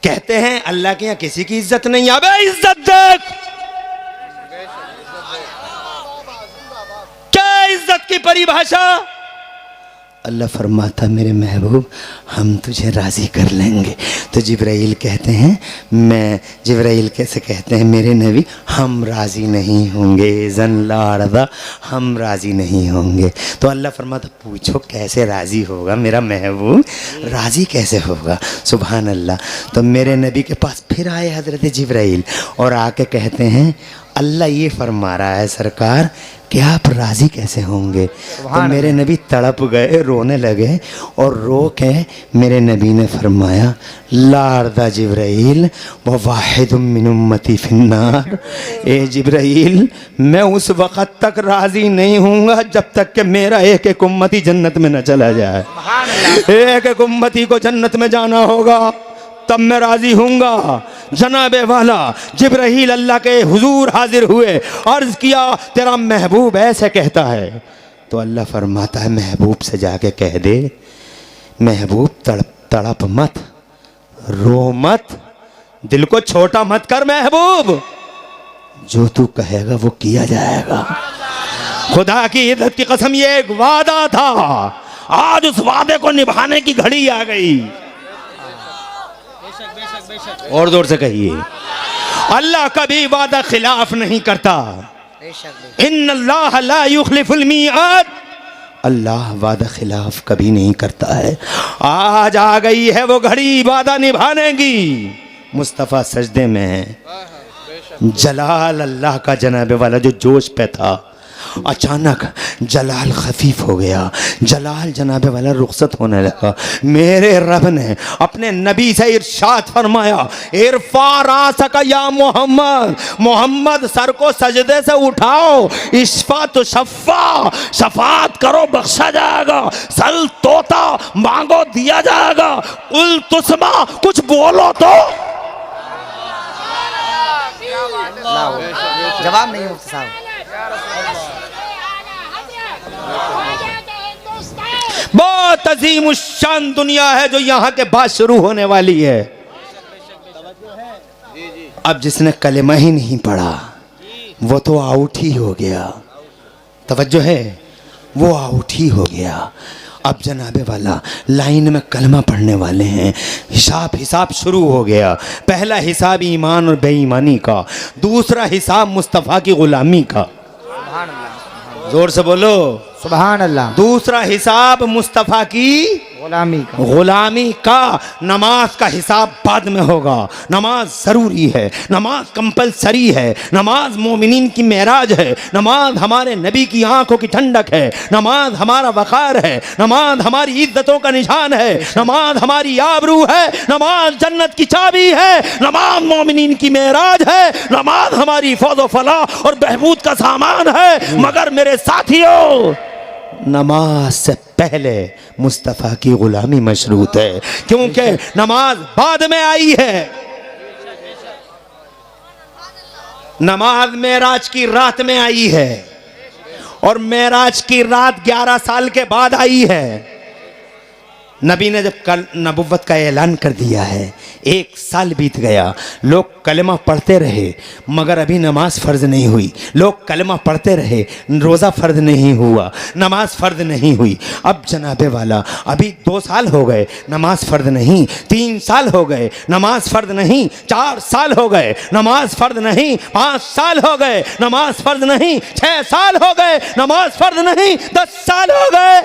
कहते हैं अल्लाह के यहां किसी की इज्जत नहीं। अबे इज्जत देख, क्या इज्जत की परिभाषा? अल्लाह फरमाता मेरे महबूब हम तुझे राजी कर लेंगे। तो जिब्राइल कहते हैं, मैं जिब्राइल कैसे कहते हैं मेरे नबी हम राजी नहीं होंगे, जन लाड़दा हम राजी नहीं होंगे। तो अल्लाह फरमाता पूछो कैसे राजी होगा मेरा महबूब, राजी कैसे होगा? सुभान अल्लाह। तो मेरे नबी के पास फिर आए हजरत जिब्राइल और आके कहते हैं अल्लाह ये फरमा रहा है सरकार कि आप राजी कैसे होंगे? तो मेरे नबी तड़प गए, रोने लगे, और रो के मेरे नबी ने फरमाया लारदा जिब्राइल व वाहिद मिन उम्मती फिन्नार। ए जिब्राइल मैं उस वक़्त तक राजी नहीं होऊंगा जब तक कि मेरा एक एक उम्मती जन्नत में न चला जाए। एक एक उम्मती को जन्नत में जाना होगा तब मैं राजी हूँगा। जनाबे वाला जिब्राइल अल्लाह के हुजूर हाजिर हुए, अर्ज किया तेरा महबूब ऐसे कहता है। तो अल्लाह फरमाता है महबूब से जाके कह दे, महबूब तड़प मत, रो मत, दिल को छोटा मत कर महबूब, जो तू कहेगा वो किया जाएगा। खुदा की इज्जत की कसम ये एक वादा था, आज उस वादे को निभाने की घड़ी आ गई। और जोर से कहिए, अल्लाह कभी वादा खिलाफ नहीं करता। इन्नल्लाह ला युखलिफुल मिआद, अल्लाह वादा खिलाफ कभी नहीं करता है। आज आ गई है वो घड़ी वादा निभाने की। मुस्तफ़ा सजदे में है, जलाल अल्लाह का जनाबे वाला जो जोश पे था, अचानक जलाल खफीफ हो गया, जलाल जनाबे वाला रुखसत होने लगा। मेरे रब ने अपने नबी से इरशाद फरमाया, इरफा रासका या मोहम्मद, मोहम्मद सर को सजदे से उठाओ, इश्फा तो शफ़ा, शफात करो बख्शा जाएगा, सल तोता मांगो दिया जाएगा, उल तुस्मा कुछ बोलो तो जवाब नहीं मुफ्ती साहब। बहुत अजीम शान दुनिया है जो यहाँ के बाद शुरू होने वाली है। अब जिसने कलेमा ही नहीं पढ़ा वो तो आउट ही हो गया। तवज्जो है, वो आउट ही हो गया। अब जनाबे वाला लाइन में कलमा पढ़ने वाले हैं, हिसाब शुरू हो गया। पहला हिसाब ईमान और बेईमानी का, दूसरा हिसाब मुस्तफ़ा की गुलामी का। जोर से बोलो सुभान अल्लाह। दूसरा हिसाब मुस्तफ़ा की गुलामी का। नमाज का हिसाब बाद में होगा। नमाज ज़रूरी है, नमाज कंपलसरी है, नमाज मोमिनीन की मेराज है, नमाज हमारे नबी की आंखों की ठंडक है, नमाज हमारा वक़ार है, नमाज हमारी इज्जतों का निशान है, नमाज हमारी आबरू है, नमाज जन्नत की चाबी है, नमाज मोमिनीन की मेराज है, नमाज हमारी फौज़ फलाह और बहबूद का सामान है। मगर मेरे साथियों, नमाज से पहले मुस्तफ़ा की गुलामी मशरूत है, क्योंकि नमाज बाद में आई है। नमाज मेराज की रात में आई है और मेराज की रात 11 साल के बाद आई है। नबी ने जब कल नबुव्वत का ऐलान कर दिया है, 1 साल बीत गया, लोग कलमा पढ़ते रहे मगर अभी नमाज फ़र्ज नहीं हुई। लोग कलमा पढ़ते रहे, रोज़ा फ़र्ज नहीं हुआ, नमाज फ़र्ज नहीं हुई। अब जनाबे वाला अभी 2 साल हो गए, नमाज फ़र्ज नहीं, 3 साल हो गए, नमाज फ़र्ज नहीं, 4 साल हो गए, नमाज फ़र्ज नहीं, 5 साल हो गए, नमाज फ़र्ज नहीं, 6 साल हो गए, नमाज फ़र्ज नहीं, 10 साल हो गए,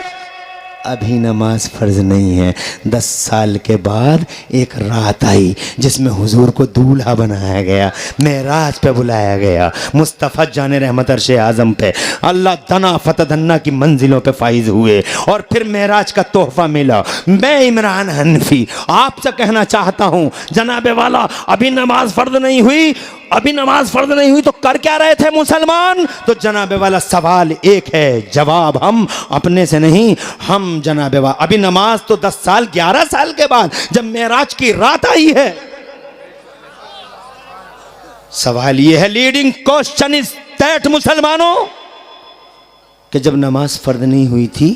अभी नमाज फ़र्ज नहीं है। 10 साल के बाद एक रात आई जिसमें हुजूर को दूल्हा बनाया गया, मेराज पे बुलाया गया, मुस्तफ़ा जाने रहमत अर्श आज़म पे, अल्लाह दना फतदन्ना की मंजिलों पे फाइज हुए और फिर मेराज का तोहफ़ा मिला। मैं इमरान हनफी आपसे कहना चाहता हूँ जनाबे वाला, अभी नमाज फ़र्ज नहीं हुई, अभी नमाज फ़र्ज नहीं हुई तो कर क्या रहे थे मुसलमान? तो जनाबे वाला सवाल एक है, जवाब हम अपने से नहीं, हम जनाबे वाला अभी नमाज तो 10 साल 11 साल के बाद जब मेराज की रात आई है। सवाल ये है, लीडिंग क्वेश्चन इज दैट मुसलमानों, कि जब नमाज फ़र्ज नहीं हुई थी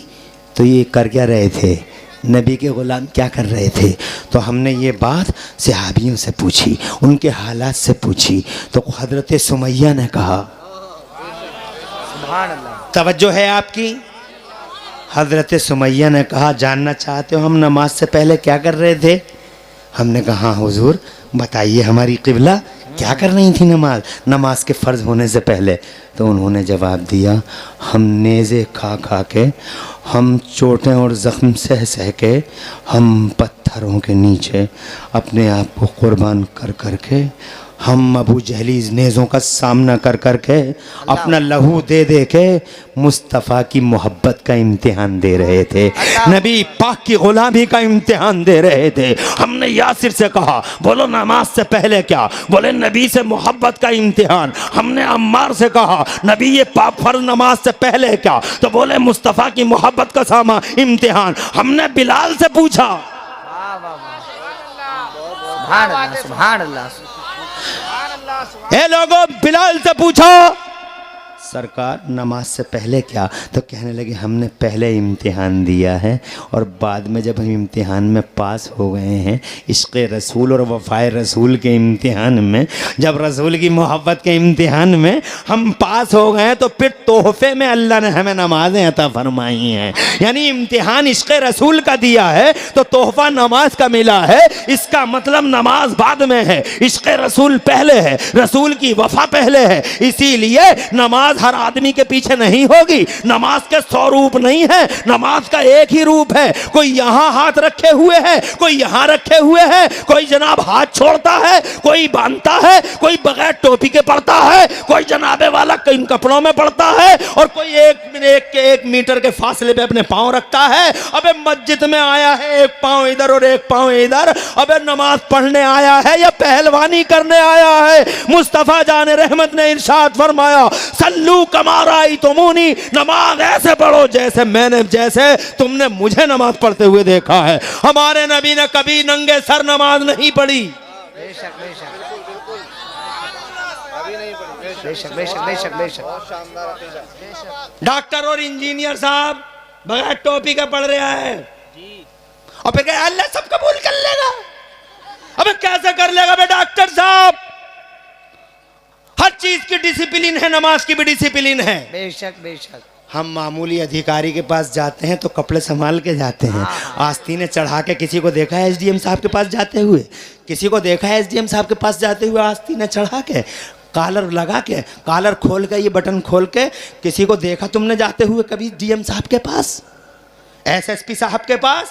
तो ये कर क्या रहे थे? नबी के ग़ुलाम क्या कर रहे थे? तो हमने ये बात सहाबियों से पूछी, उनके हालात से पूछी, तो हज़रत सुमैया ने कहा, तवज्जो है आपकी? हज़रत सुमैया ने कहा, जानना चाहते हो हम नमाज से पहले क्या कर रहे थे? हमने कहा, हाँ हुजूर बताइए हमारी क़िबला क्या कर रही थी नमाज के फ़र्ज़ होने से पहले? तो उन्होंने जवाब दिया, हम नेज़े खा खा के, हम चोटें और ज़ख्म सह सह के, हम पत्थरों के नीचे अपने आप को कुर्बान कर कर के, हम अबू जहलीज़ नेज़ों का सामना कर कर के, अपना लहू दे दे के मुस्तफ़ा की मोहब्बत का इम्तिहान दे रहे थे, नबी पाक की ग़ुलामी का इम्तिहान दे रहे थे। हमने यासिर से कहा, बोलो नमाज से पहले क्या? बोले नबी से मोहब्बत का इम्तिहान। हमने अम्मार से कहा, नबी ये पाक फ़र्ज़ नमाज से पहले क्या? तो बोले मुस्तफ़ा की मोहब्बत का सामा इम्तिहान। हमने बिलाल से पूछा, सुभान अल्लाह, ए लोगों, बिलाल से पूछो सरकार नमाज से पहले क्या? तो कहने लगे, हमने पहले इम्तिहान दिया है और बाद में जब हम इम्तिहान में पास हो गए हैं, इश्क़ रसूल और वफ़ाए रसूल के इम्तिहान में, जब रसूल की मोहब्बत के इम्तिहान में हम पास हो गए तो फिर तोहफ़े में अल्लाह ने हमें नमाज़ें अता फरमाई हैं। यानी इम्तिहान इश्क़ रसूल का दिया है तो तोहफ़ा नमाज का मिला है। इसका मतलब नमाज बाद में है, इश्क़ रसूल पहले है, रसूल की वफ़ा पहले है। इसीलिए नमाज हर आदमी के पीछे नहीं होगी। नमाज के 100 रूप नहीं है, नमाज का एक ही रूप है। कोई यहाँ हाथ रखे हुए है, कोई यहाँ रखे हुए है, कोई जनाब हाथ छोड़ता है, कोई बांधता है, कोई बगैर टोपी के पढ़ता है, कोई जनाबे वाला इन कपड़ों में पढ़ता है और कोई एक मीटर के फासले पे अपने पाँव रखता है। अबे मस्जिद में आया है, एक पाँव इधर और एक पाँव इधर, अबे नमाज पढ़ने आया है या पहलवानी करने आया है? मुस्तफ़ा जाने रहमत ने इरशाद फरमाया, सल्लू कमाराई तुमूनी, नमाज ऐसे पढ़ो जैसे तुमने मुझे नमाज पढ़ते हुए देखा है। हमारे नबी ने कभी नंगे सर नमाज नहीं पढ़ी। बेशक बेशक बेशक बेशक बेशक बेशक। डॉक्टर और इंजीनियर साहब बगैर टोपी का पढ़ रहा है और फिर कहे अल्लाह सब कबूल कर लेगा। अबे कैसे कर लेगा बे डॉक्टर साहब? हर चीज की डिसिप्लिन है, नमाज की भी डिसिप्लिन है। बेशक बेशक। हम मामूली अधिकारी के पास जाते हैं तो कपड़े संभाल के जाते हैं। आस्तीनें चढ़ा के किसी को देखा है एसडीएम साहब के पास जाते हुए? किसी को देखा है एसडीएम साहब के पास जाते हुए आस्तीनें चढ़ा के, कॉलर लगा के, कॉलर खोल के, ये बटन खोल के? किसी को देखा तुमने जाते हुए कभी डीएम साहब के पास, एसएसपी साहब के पास?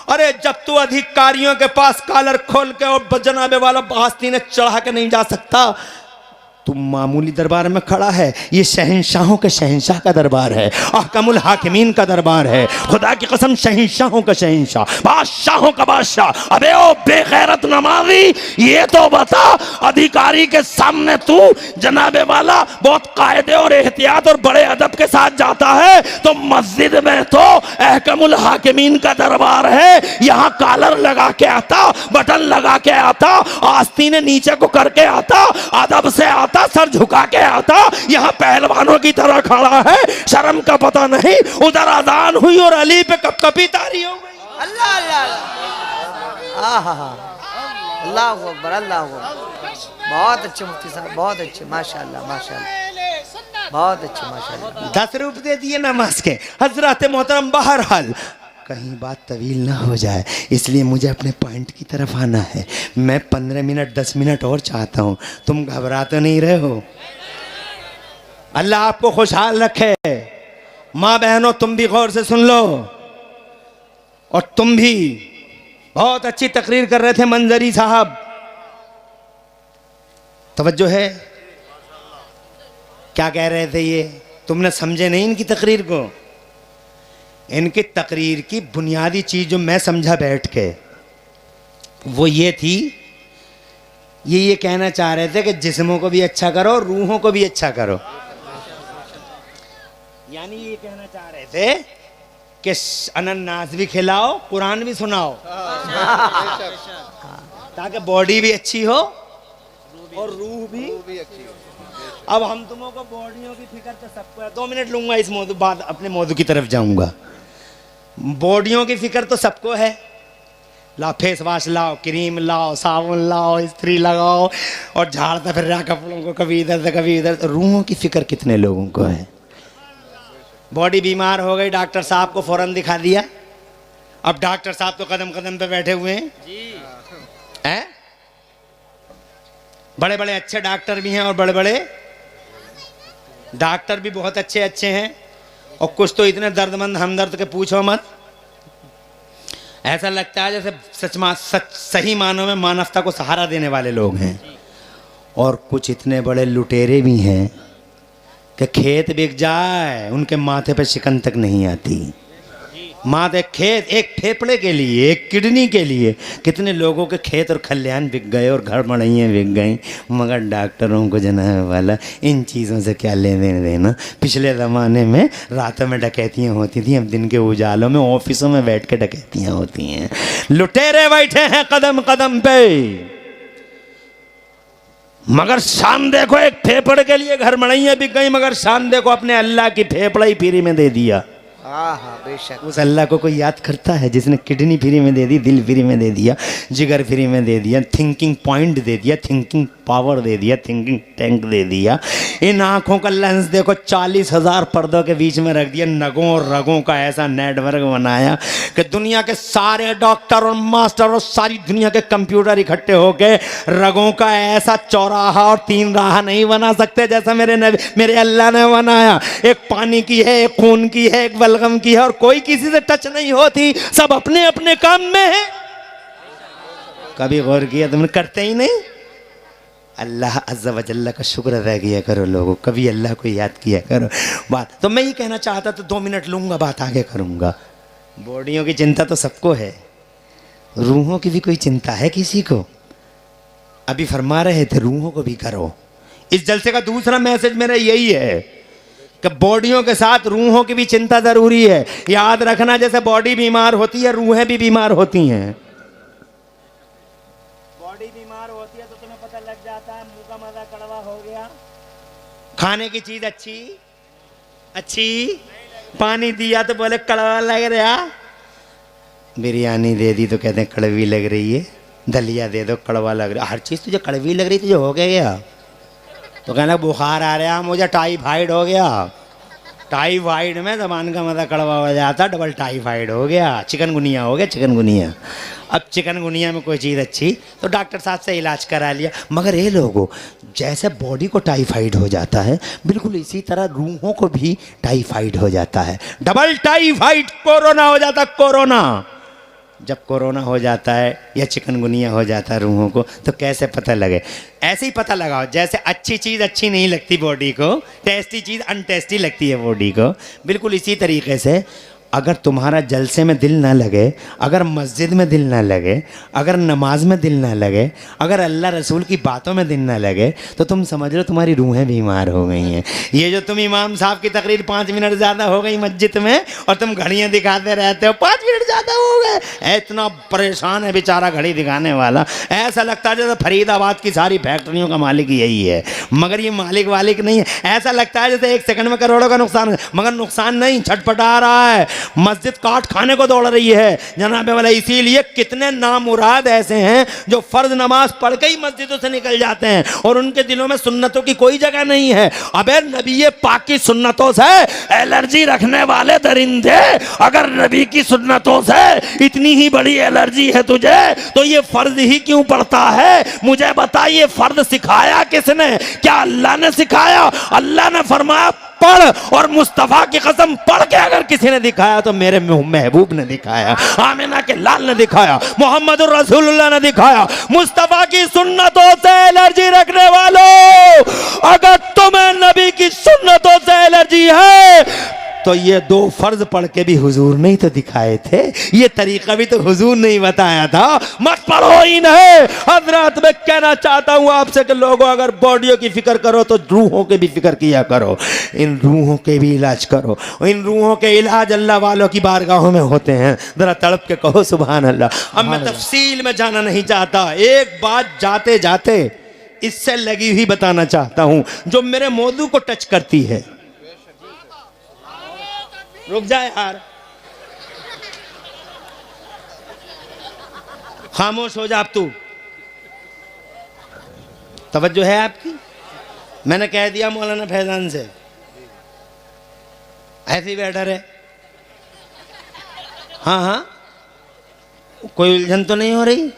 अरे जब तू अधिकारियों के पास कॉलर खोल के और जनाबे वाला आस्तीनें चढ़ा के नहीं जा सकता, तुम मामूली दरबार में खड़ा है। ये शहंशाहों के शहंशाह का दरबार है, अहकमुल हाकिमीन का दरबार है। खुदा की कसम, शहंशाहों का शहंशाह, बादशाहों का बादशाह। अबे ओ बेगैरत नमाजी, ये तो बता, अधिकारी के सामने तू जनाबे वाला बहुत कायदे और एहतियात और बड़े अदब के साथ जाता है, तो मस्जिद में तो अहकमुल हाकिमीन का दरबार है। यहाँ कॉलर लगा के आता, बटन लगा के आता, आस्तीनें नीचे को करके आता, अदब से आता, आता, सर झुका के आता, यहाँ पहलवानों की तरह खड़ा है, शर्म का पता नहीं। उधर अजान हुई और अली पे कपकपी तारी हो गई। अल्लाह अल्लाह अल्लाह अकबर अल्लाह अकबर। बहुत अच्छे मुफ्ती साहब, बहुत अच्छे, माशाल्लाह माशाल्लाह, बहुत अच्छे माशाल्लाह। 10 रुपये दे दिए नमाज के। हजरत मोहतरम, बहरहाल कहीं बात तवील ना हो जाए, इसलिए मुझे अपने पॉइंट की तरफ आना है। मैं 15 मिनट 10 मिनट और चाहता हूँ। तुम घबरा तो नहीं रहे हो? अल्लाह आपको खुशहाल रखे। माँ बहनों, तुम भी गौर से सुन लो, और तुम भी बहुत अच्छी तकरीर कर रहे थे मंजरी साहब, तवज्जो है? क्या कह रहे थे ये? तुमने समझे नहीं इनकी तकरीर को? इनकी तकरीर की बुनियादी चीज जो मैं समझा बैठ के, वो ये थी, ये कहना चाह रहे थे कि जिस्मों को भी अच्छा करो, रूहों को भी अच्छा करो। यानी ये कहना चाह रहे थे कि अनन्नास भी खिलाओ, कुरान भी सुनाओ, ताकि बॉडी भी अच्छी हो और रूह भी अच्छी हो। अब हम तुमों को बॉडियों की फिक्र तो सबको है। 2 मिनट लूंगा इस मौजू, बाद अपने मौजू की तरफ जाऊंगा। बॉडियों की फिक्र तो सबको है। लाओ फेस वॉश, लाओ क्रीम, लाओ साबुन, लाओ इस्त्री लगाओ, और झाड़ता फिर रहा कपड़ों को, कभी इधर से कभी इधर। रूहों की फिक्र कितने लोगों को है? बॉडी बीमार हो गई, डॉक्टर साहब को फौरन दिखा दिया। अब डॉक्टर साहब तो कदम कदम पे बैठे हुए हैं हैं? बड़े बड़े अच्छे डॉक्टर भी हैं, और बड़े बड़े डॉक्टर भी बहुत अच्छे अच्छे हैं, और कुछ तो इतने दर्दमंद हमदर्द के पूछो मत। ऐसा लगता है जैसे सही मानों में मानवता को सहारा देने वाले लोग हैं। और कुछ इतने बड़े लुटेरे भी हैं कि खेत बिक जाए, उनके माथे पे शिकन तक नहीं आती। माथे खेत, एक फेफड़े के लिए, एक किडनी के लिए कितने लोगों के खेत और खलिहान बिक गए और घर मड़ैयाँ बिक गई। मगर डॉक्टरों को जनाने वाला इन चीज़ों से क्या लेने देना। पिछले ज़माने में रातों में डकैतियाँ होती थी, अब दिन के उजालों में ऑफिसों में बैठ के डकैतियाँ होती हैं। लुटेरे बैठे हैं कदम कदम पे, मगर शान देखो, एक फेफड़े के लिए घर मड़ैयाँ बिक गई, मगर शान देखो अपने अल्लाह की फेफड़ा ही फ्री में दे दिया। बेशक। उस अल्लाह को कोई याद करता है जिसने किडनी फ्री में दे दी, दिल फ्री में दे दिया, जिगर फ्री में दे दिया, थिंकिंग पॉइंट दे दिया, थिंकिंग पावर दे दिया, थिंकिंग टैंक दे दिया। इन आँखों का लेंस देखो 40,000 पर्दों के बीच में रख दिया, नगों और रगों का ऐसा नेटवर्क बनाया कि दुनिया के सारे डॉक्टर और मास्टर और सारी दुनिया के कंप्यूटर इकट्ठे होके रगों का ऐसा चौराहा और 3 राह नहीं बना सकते जैसा मेरे अल्लाह ने बनाया। एक पानी की है, एक खून की है, एक बलगम की है, और कोई किसी से टच नहीं होती, सब अपने अपने काम में है। कभी गौर किया तुमने? करते ही नहीं। अल्लाह अज़्ज़ा व जल्ला का शुक्र अदा किया करो लोगों, कभी अल्लाह को याद किया करो। बात तो मैं ये कहना चाहता, तो 2 मिनट लूँगा, बात आगे करूँगा। बॉडियों की चिंता तो सबको है, रूहों की भी कोई चिंता है किसी को? अभी फरमा रहे थे रूहों को भी करो। इस जलसे का दूसरा मैसेज मेरा यही है कि बॉडियों के साथ रूहों की भी चिंता ज़रूरी है। याद रखना, जैसे बॉडी बीमार होती है, रूहें भी बीमार होती हैं। बॉडी बीमार होती है तो तुम्हें पता लग जाता है, मुंह का मजा कड़वा हो गया, खाने की चीज अच्छी, पानी दिया तो बोले कड़वा लग रहा, बिरयानी दे दी तो कहते हैं कड़वी लग रही है, दलिया दे दो कड़वा लग रहा, हर चीज़ तुझे कड़वी लग रही, तुझे हो गया, तो कहना बुखार आ रहा, मुझे टाइफाइड हो गया। टाइफाइड में जबान का मजा कड़वा हो जाता, डबल टाइफाइड हो गया, चिकनगुनिया हो गया, चिकनगुनिया। अब चिकनगुनिया में कोई चीज़ अच्छी तो डॉक्टर साहब से इलाज करा लिया। मगर ये लोगों, जैसे बॉडी को टाइफाइड हो जाता है, बिल्कुल इसी तरह रूहों को भी टाइफाइड हो जाता है, डबल टाइफाइड, कोरोना हो जाता, कोरोना। जब कोरोना हो जाता है या चिकनगुनिया हो जाता है रूहों को, तो कैसे पता लगे? ऐसे ही पता लगाओ, जैसे अच्छी चीज़ अच्छी नहीं लगती बॉडी को, टेस्टी चीज़ अनटेस्टी लगती है बॉडी को, बिल्कुल इसी तरीके से अगर तुम्हारा जलसे में दिल ना लगे, अगर मस्जिद में दिल ना लगे, अगर नमाज में दिल ना लगे, अगर अल्लाह रसूल की बातों में दिल ना लगे, तो तुम समझ लो तुम्हारी रूहें बीमार हो गई हैं। ये जो तुम इमाम साहब की तकरीर 5 मिनट ज़्यादा हो गई मस्जिद में और तुम घड़ियाँ दिखाते रहते हो, 5 मिनट ज़्यादा हो गए, इतना परेशान है बेचारा घड़ी दिखाने वाला। ऐसा लगता है जैसे फरीदाबाद की सारी फैक्ट्रियों का मालिक यही है, मगर ये मालिक वालिक नहीं है। ऐसा लगता है जैसे 1 सेकंड में करोड़ों का नुकसान है, मगर नुकसान नहीं, छटपटा रहा है। मस्जिद काट खाने को दौड़ रही है जनाबे वाला। इसीलिए कितने नामुराद ऐसे हैं जो फर्ज नमाज पढ़ के ही मस्जिदों से निकल जाते हैं और उनके दिलों में सुन्नतों की कोई जगह नहीं है। अबे नबी पाक की सुन्नतों से एलर्जी रखने वाले दरिंदे, अगर नबी की सुन्नतों से इतनी ही बड़ी एलर्जी है तुझे, तो ये फर्ज ही क्यों पड़ता है? मुझे बता, ये फर्ज सिखाया किसने? क्या अल्लाह ने सिखाया? अल्लाह ने फरमाया पढ़, और मुस्तफ़ा की कसम पढ़ के अगर किसी ने दिखाया तो मेरे महबूब ने दिखाया, आमिना के लाल ने दिखाया, मोहम्मद रसूलुल्लाह ने दिखाया। मुस्तफ़ा की सुन्नतों से एलर्जी रखने वालों, अगर तुम्हें नबी की सुन्नतों से एलर्जी है तो ये 2 फर्ज पढ़ के भी हुजूर ने ही तो दिखाए थे, ये तरीका भी तो हुजूर ने ही बताया था। मत पढ़ो ही नहीं। हजरत मैं कहना चाहता हूँ आपसे कि लोगों, अगर बॉडियों की फिक्र करो तो रूहों के भी फिक्र किया करो, इन रूहों के भी इलाज करो। इन रूहों के इलाज अल्लाह वालों की बारगाहों में होते हैं। जरा तड़प के कहो सुभान अल्लाह। अब मैं तफसील में जाना नहीं चाहता, एक बात जाते जाते इससे लगी हुई बताना चाहता हूँ जो मेरे मौजू को टच करती है। रुक जा यार, खामोश हो जा अब तू। तवज्जो है आपकी? मैंने कह दिया मौलाना फैजान से, ऐसे ही बैठा रहे। हाँ हाँ, कोई उलझन तो नहीं हो रही?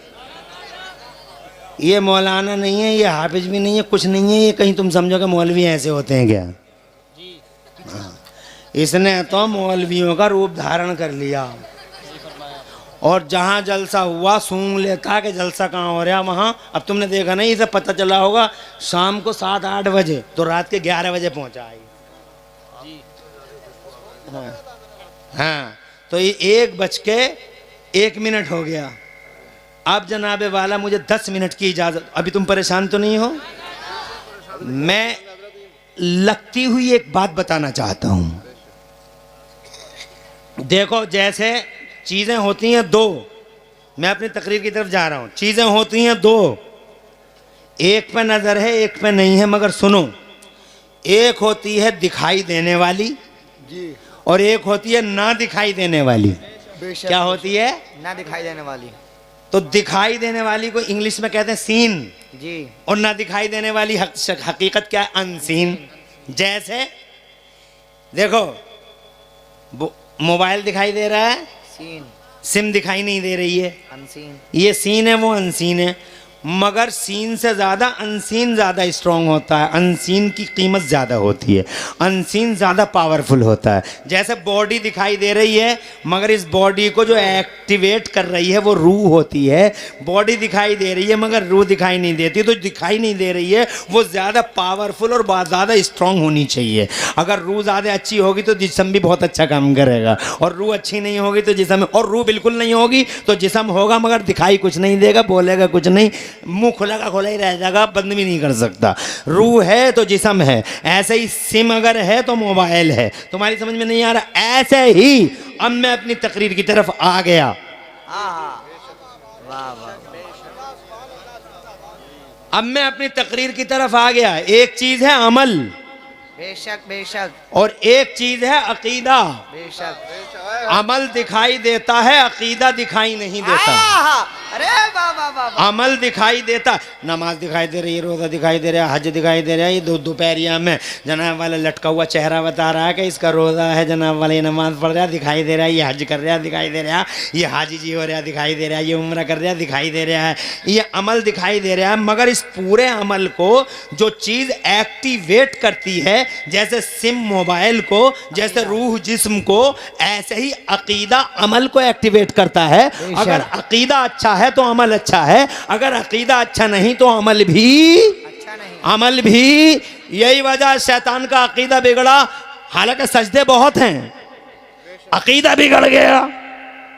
ये मौलाना नहीं है, ये हाफिज भी नहीं है, कुछ नहीं है। ये कहीं तुम समझोगे मौलवी ऐसे होते हैं क्या? हाँ। इसने तो मौलवियों का रूप धारण कर लिया और जहाँ जलसा हुआ सूंघ लेता कि जलसा कहाँ हो रहा वहाँ। अब तुमने देखा नहीं, इसे पता चला होगा शाम को 7-8 बजे, तो रात के 11 बजे पहुँचा है। हाँ, तो ये 1:01 हो गया। अब जनाबे वाला मुझे 10 मिनट की इजाज़त। अभी तुम परेशान तो नहीं हो? मैं लगती हुई एक बात बताना चाहता हूँ। देखो, जैसे चीज़ें होती हैं 2, मैं अपनी तकरीर की तरफ जा रहा हूँ। चीज़ें होती हैं 2, एक पे नज़र है, एक पे नहीं है। मगर सुनो, एक होती है दिखाई देने वाली जी, और एक होती है ना दिखाई देने वाली। क्या होती है? ना दिखाई देने वाली। तो दिखाई देने वाली को इंग्लिश में कहते हैं सीन जी, और ना दिखाई देने वाली हकीकत क्या है? अनसीन। जैसे देखो, मोबाइल दिखाई दे रहा है, सीन। सिम दिखाई नहीं दे रही है, अनसीन। ये सीन है, वो अनसीन है। मगर सीन से ज़्यादा अनसीन ज़्यादा स्ट्रॉन्ग होता है। अनसीन की कीमत ज़्यादा होती है, अनसीन ज़्यादा पावरफुल होता है। जैसे बॉडी दिखाई दे रही है, मगर इस बॉडी को जो एक्टिवेट कर रही है वो रूह होती है। बॉडी दिखाई दे रही है मगर रूह दिखाई नहीं देती, तो दिखाई नहीं दे रही है वो ज़्यादा पावरफुल और ज़्यादा स्ट्रॉन्ग होनी चाहिए। अगर रूह ज़्यादा अच्छी होगी तो जिस्म भी बहुत अच्छा काम करेगा, और रूह अच्छी नहीं होगी तो जिस्म, और रूह बिल्कुल नहीं होगी तो जिस्म होगा मगर दिखाई कुछ नहीं देगा, बोलेगा कुछ नहीं, मुंह खुला का खुला ही रह जाएगा, बंद भी नहीं कर सकता। रूह है तो जिस्म है, ऐसे ही सिम अगर है तो मोबाइल है। तुम्हारी समझ में नहीं आ रहा? ऐसे ही अब मैं अपनी तकरीर की तरफ आ गया। अब मैं अपनी तकरीर की तरफ आ गया। एक चीज है अमल, बेशक बेशक, और एक चीज है अकीदा। बेशक। अमल दिखाई देता है, अकीदा दिखाई नहीं देता। अरे वाह, अमल दिखाई देता, नमाज दिखाई दे रही है, रोज़ा दिखाई दे रहा है, हज दिखाई दे रहा है। ये दोपहरिया में जनाब वाला लटका हुआ चेहरा बता रहा है कि इसका रोज़ा है, जनाब वाला ये नमाज पढ़ रहा है दिखाई दे रहा है, ये हज कर रहा है दिखाई दे रहा है, ये हाजी जी हो रहा है दिखाई दे रहा है, ये उम्रा कर रहा है दिखाई दे रहा है, ये अमल दिखाई दे रहा है। मगर इस पूरे अमल को जो चीज़ एक्टिवेट करती है, जैसे सिम मोबाइल को, जैसे रूह जिस्म को, ऐसे ही अकीदा अमल को एक्टिवेट करता है। अगर अकीदा अच्छा है तो अमल अच्छा है, अगर अकीदा अच्छा नहीं तो अमल भी अच्छा नहीं। अमल भी, यही वजह शैतान का अकीदा बिगड़ा। हालांकि सजदे बहुत हैं, अकीदा बिगड़ गया,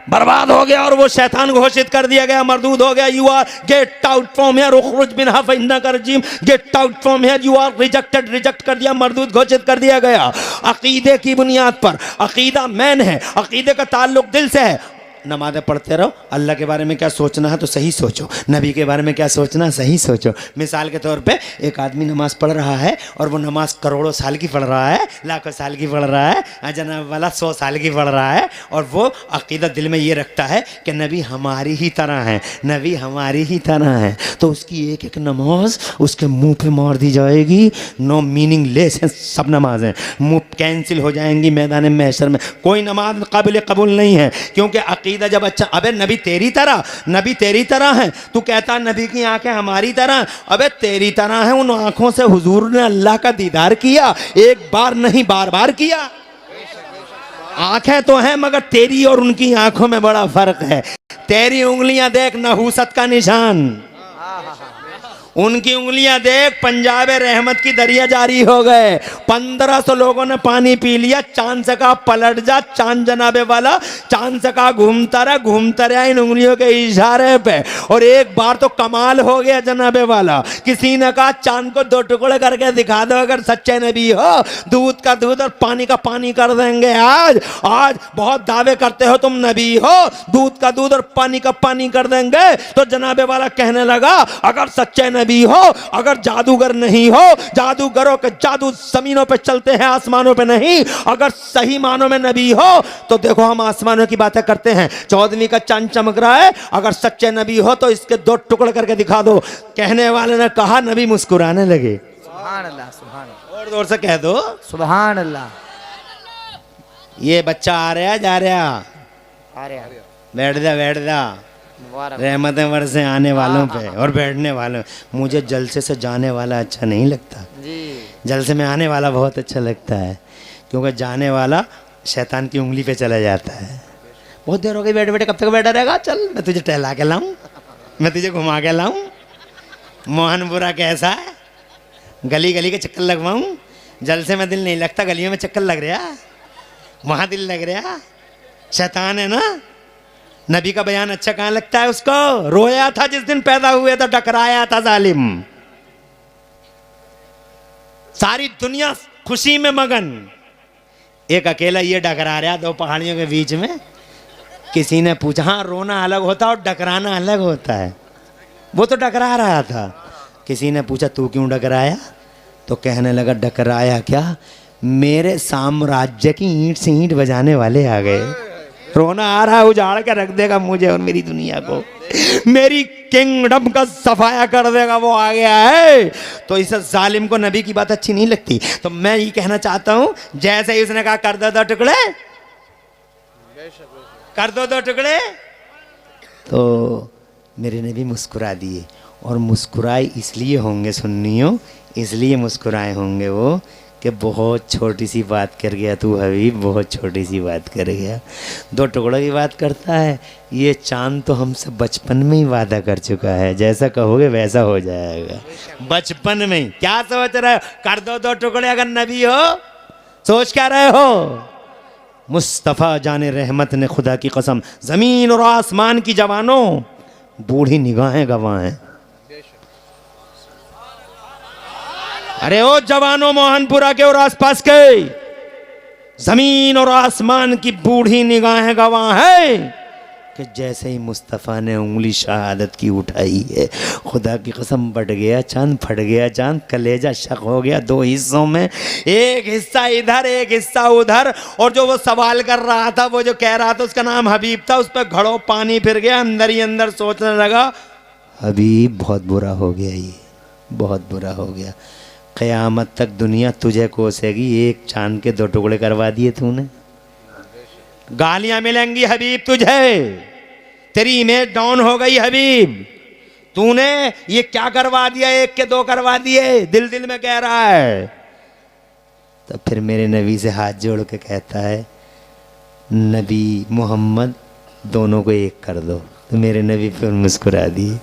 बर्बाद हो गया, और वो शैतान घोषित कर दिया गया, मरदूद हो गया। You are get out from here उखरुज मिनहा फइन्नका रजीम, get out from here, you are rejected, reject कर दिया, मरदूद घोषित कर दिया गया। अकीदे की बुनियाद पर, अकीदा मैन है, अकीदे का ताल्लुक दिल से है। नमाज़ें पढ़ते रहो, अल्लाह के बारे में क्या सोचना है तो सही सोचो, नबी के बारे में क्या सोचना है सही सोचो। मिसाल के तौर पे एक आदमी नमाज़ पढ़ रहा है और वो नमाज़ करोड़ों साल की पढ़ रहा है, लाखों साल की पढ़ रहा है, जनाब वाला 100 साल की पढ़ रहा है, और वो अकीदा दिल में ये रखता है कि नबी हमारी ही तरह है, नबी हमारी ही तरह है, तो उसकी एक एक नमाज उसके मुँह पर मार दी जाएगी। नो मीनिंग लेस है सब नमाजें, मुँह कैंसिल हो जाएंगी मैदान महशर में। कोई नमाज काबिल कबूल नहीं है, क्योंकि अकीदा जब अच्छा, अबे नबी तेरी तरह, नबी तेरी तरह है, तू कहता नबी की आंखें हमारी तरह, अबे तेरी तरह है। उन आंखों से हुजूर ने अल्लाह का दीदार किया, एक बार नहीं बार बार किया। आंखें तो हैं मगर तेरी और उनकी आंखों में बड़ा फर्क है। तेरी उंगलियां देख नहूसत का निशान, उनकी उंगलियां देख पंजाब रहमत की दरिया जारी हो गए। 1500 लोगों ने पानी पी लिया। चांद से कहा पलट जा, चांद जनाबे वाला चांद से कहा घूमता रहा इन उंगलियों के इशारे पे, और एक बार तो कमाल हो गया जनाबे वाला। किसी ने कहा चांद को 2 टुकड़े करके दिखा दो, अगर सच्चे नबी हो दूध का दूध और पानी का पानी कर देंगे। आज बहुत दावे करते हो तुम नबी हो, दूध का दूध और पानी का पानी कर देंगे। तो जनाबे वाला कहने लगा अगर सच्चे नबी हो, अगर जादूगर नहीं हो, जादूगरों के जादू जमीनों पे चलते हैं आसमानों पे नहीं, अगर सही मानों में नबी हो तो देखो हम आसमानों की बातें करते हैं, 14वीं का चांद चमक रहा है, अगर सच्चे नबी हो तो इसके 2 टुकड़े करके दिखा दो। कहने वाले ने कहा, नबी मुस्कुराने लगे। सुभान अल्लाह, सुभान अल्लाह, और जोर से कह दो सुभान अल्लाह। ये बच्चा आ रहा जा रहा, बैठ जा रहमतें बरसे आने वालों पे और बैठने वालों। मुझे जलसे से जाने वाला अच्छा नहीं लगता जी, जलसे में आने वाला बहुत अच्छा लगता है, क्योंकि जाने वाला शैतान की उंगली पे चला जाता है। बहुत देर हो गई बैठे बैठे, कब तक बैठा रहेगा, चल मैं तुझे टहला के लाऊं, मैं तुझे घुमा के लाऊं। मोहनपुरा कैसा है, गली गली के चक्कर लगवाऊं। जलसे में दिल नहीं लगता, गलियों में चक्कर लग रहा, वहाँ दिल लग रहा। शैतान है ना। नबी का बयान अच्छा कहाँ लगता है उसको। रोया था जिस दिन पैदा हुए तो टकराया था जालिम। सारी दुनिया खुशी में मगन, एक अकेला ये डकरा रहा 2 पहाड़ियों के बीच में। किसी ने पूछा, हाँ रोना अलग होता और डकराना अलग होता है, वो तो डकरा रहा था। किसी ने पूछा तू क्यों डकराया, तो कहने लगा डकराया क्या, मेरे साम्राज्य की ईंट से ईंट बजाने वाले आ गए। रोना आ रहा है, उजाड़ के रख देगा मुझे और मेरी दुनिया को, मेरी किंगडम का सफाया कर देगा, वो आ गया है। तो इस जालिम को नबी की बात अच्छी नहीं लगती। तो मैं ये कहना चाहता हूं, जैसे ही उसने कहा कर दो 2 टुकड़े, कर दो 2 टुकड़े, तो मेरे नबी मुस्कुरा दिए। और मुस्कुराए इसलिए होंगे सुन्नियों, इसलिए मुस्कुराए होंगे वो कि बहुत छोटी सी बात कर गया तू हबीब, बहुत छोटी सी बात कर गया। 2 टुकड़ों की बात करता है। ये चांद तो हमसे बचपन में ही वादा कर चुका है, जैसा कहोगे वैसा हो जाएगा। बचपन में क्या सोच रहे हो, कर दो 2 टुकड़े अगर नबी हो, सोच क्या रहे हो। मुस्तफ़ा जाने रहमत ने खुदा की कसम, ज़मीन और आसमान की जवानों बूढ़ी निगाहें गवाह हैं। अरे ओ जवानों मोहनपुरा के और आसपास के, जमीन और आसमान की बूढ़ी निगाहें गवाह है कि जैसे ही मुस्तफ़ा ने उंगली शहादत की उठाई है, खुदा की कसम बट गया चांद, फट गया चांद, कलेजा शक हो गया 2 हिस्सों में, एक हिस्सा इधर एक हिस्सा उधर। और जो वो सवाल कर रहा था, वो जो कह रहा था, उसका नाम हबीब था, उस पर घड़ों पानी फिर गया। अंदर ही अंदर सोचने लगा, हबीब बहुत बुरा हो गया, ये बहुत बुरा हो गया। क़यामत तक दुनिया तुझे कोसेगी, एक चांद के 2 टुकड़े करवा दिए तूने। गालियां मिलेंगी हबीब तुझे, तेरी इमेज डाउन हो गई हबीब, तूने ये क्या करवा दिया, 1 के 2 करवा दिए, दिल दिल में कह रहा है। तो फिर मेरे नबी से हाथ जोड़ के कहता है, नबी मोहम्मद दोनों को एक कर दो। तो मेरे नबी फिर मुस्कुरा दिए।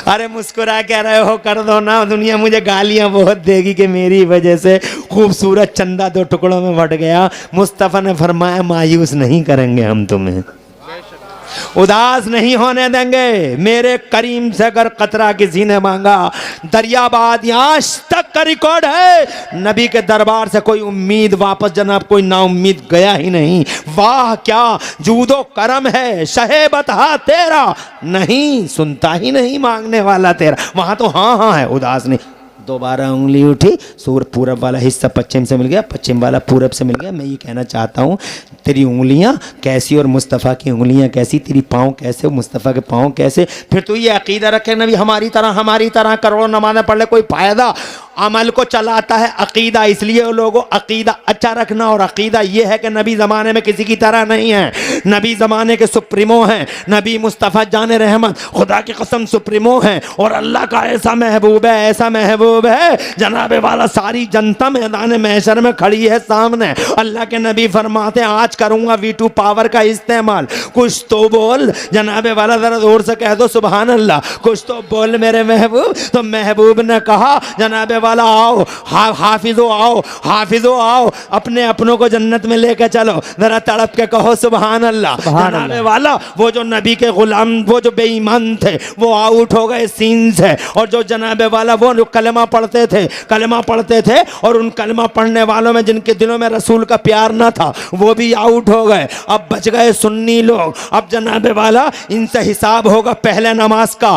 अरे मुस्कुरा क्या रहे हो, कर दो ना, दुनिया मुझे गालियां बहुत देगी कि मेरी वजह से खूबसूरत चंदा 2 टुकड़ों में बट गया। मुस्तफ़ा ने फरमाया मायूस नहीं करेंगे हम तुम्हें, उदास नहीं होने देंगे। मेरे करीम से अगर कतरा किसी ने मांगा, दरियाबाद आज तक का रिकॉर्ड है, नबी के दरबार से कोई उम्मीद वापस जनाब कोई ना उम्मीद गया ही नहीं। वाह क्या जूदो करम है, शहे बता तेरा, नहीं सुनता ही नहीं मांगने वाला तेरा। वहां तो हाँ हाँ है, उदास नहीं। दोबारा उंगली उठी, सूर पूरब वाला हिस्सा पश्चिम से मिल गया, पश्चिम वाला पूरब से मिल गया। मैं ये कहना चाहता हूँ, तेरी उंगलियां कैसी और मुस्तफ़ा की उंगलियां कैसी, तेरी पाँव कैसे, मुस्तफ़ा के पाँव कैसे। फिर तू ये अकीदा रखे नबी हमारी तरह करोड़ों नमाज़ें पढ़ ले, कोई फ़ायदा। अमल को चलाता है अकीदा, इसलिए वो लोगों अकीदा अच्छा रखना। और अकीदा ये है कि नबी ज़माने में किसी की तरह नहीं है, नबी ज़माने के सुप्रीमो हैं, नबी मुस्तफ़ा जान रहमत खुदा की कसम सुप्रीमो हैं। और अल्लाह का ऐसा महबूब है, ऐसा महबूब है जनाबे वाला, सारी जनता मैदान महशर में खड़ी है सामने। अल्लाह के नबी फरमाते हैं आज करूँगा V2 पावर का इस्तेमाल, कुछ तो बोल जनाबे वाला, ज़रा जोर से कह दो सुबहान अल्लाह, कुछ तो बोल मेरे महबूब। तो महबूब ने कहा जनाबे वाला आओ, हाफिजो आओ, हाफिजो आओ, अपने अपनों को जन्नत में लेकर चलो, जरा तड़प के कहो सुबहान अल्लाह। जनाबे वाला वो जो नबी के गुलाम, वो जो बेईमान थे वो आउट हो गए सीन से, और जो जनाबे वाला वो जो कलमा पढ़ते थे और उन कलमा पढ़ने वालों में जिनके दिलों में रसूल का प्यार ना था वो भी आउट हो गए। अब बच गए सुन्नी लोग। अब जनाबे वाला इनसे हिसाब होगा पहले नमाज का।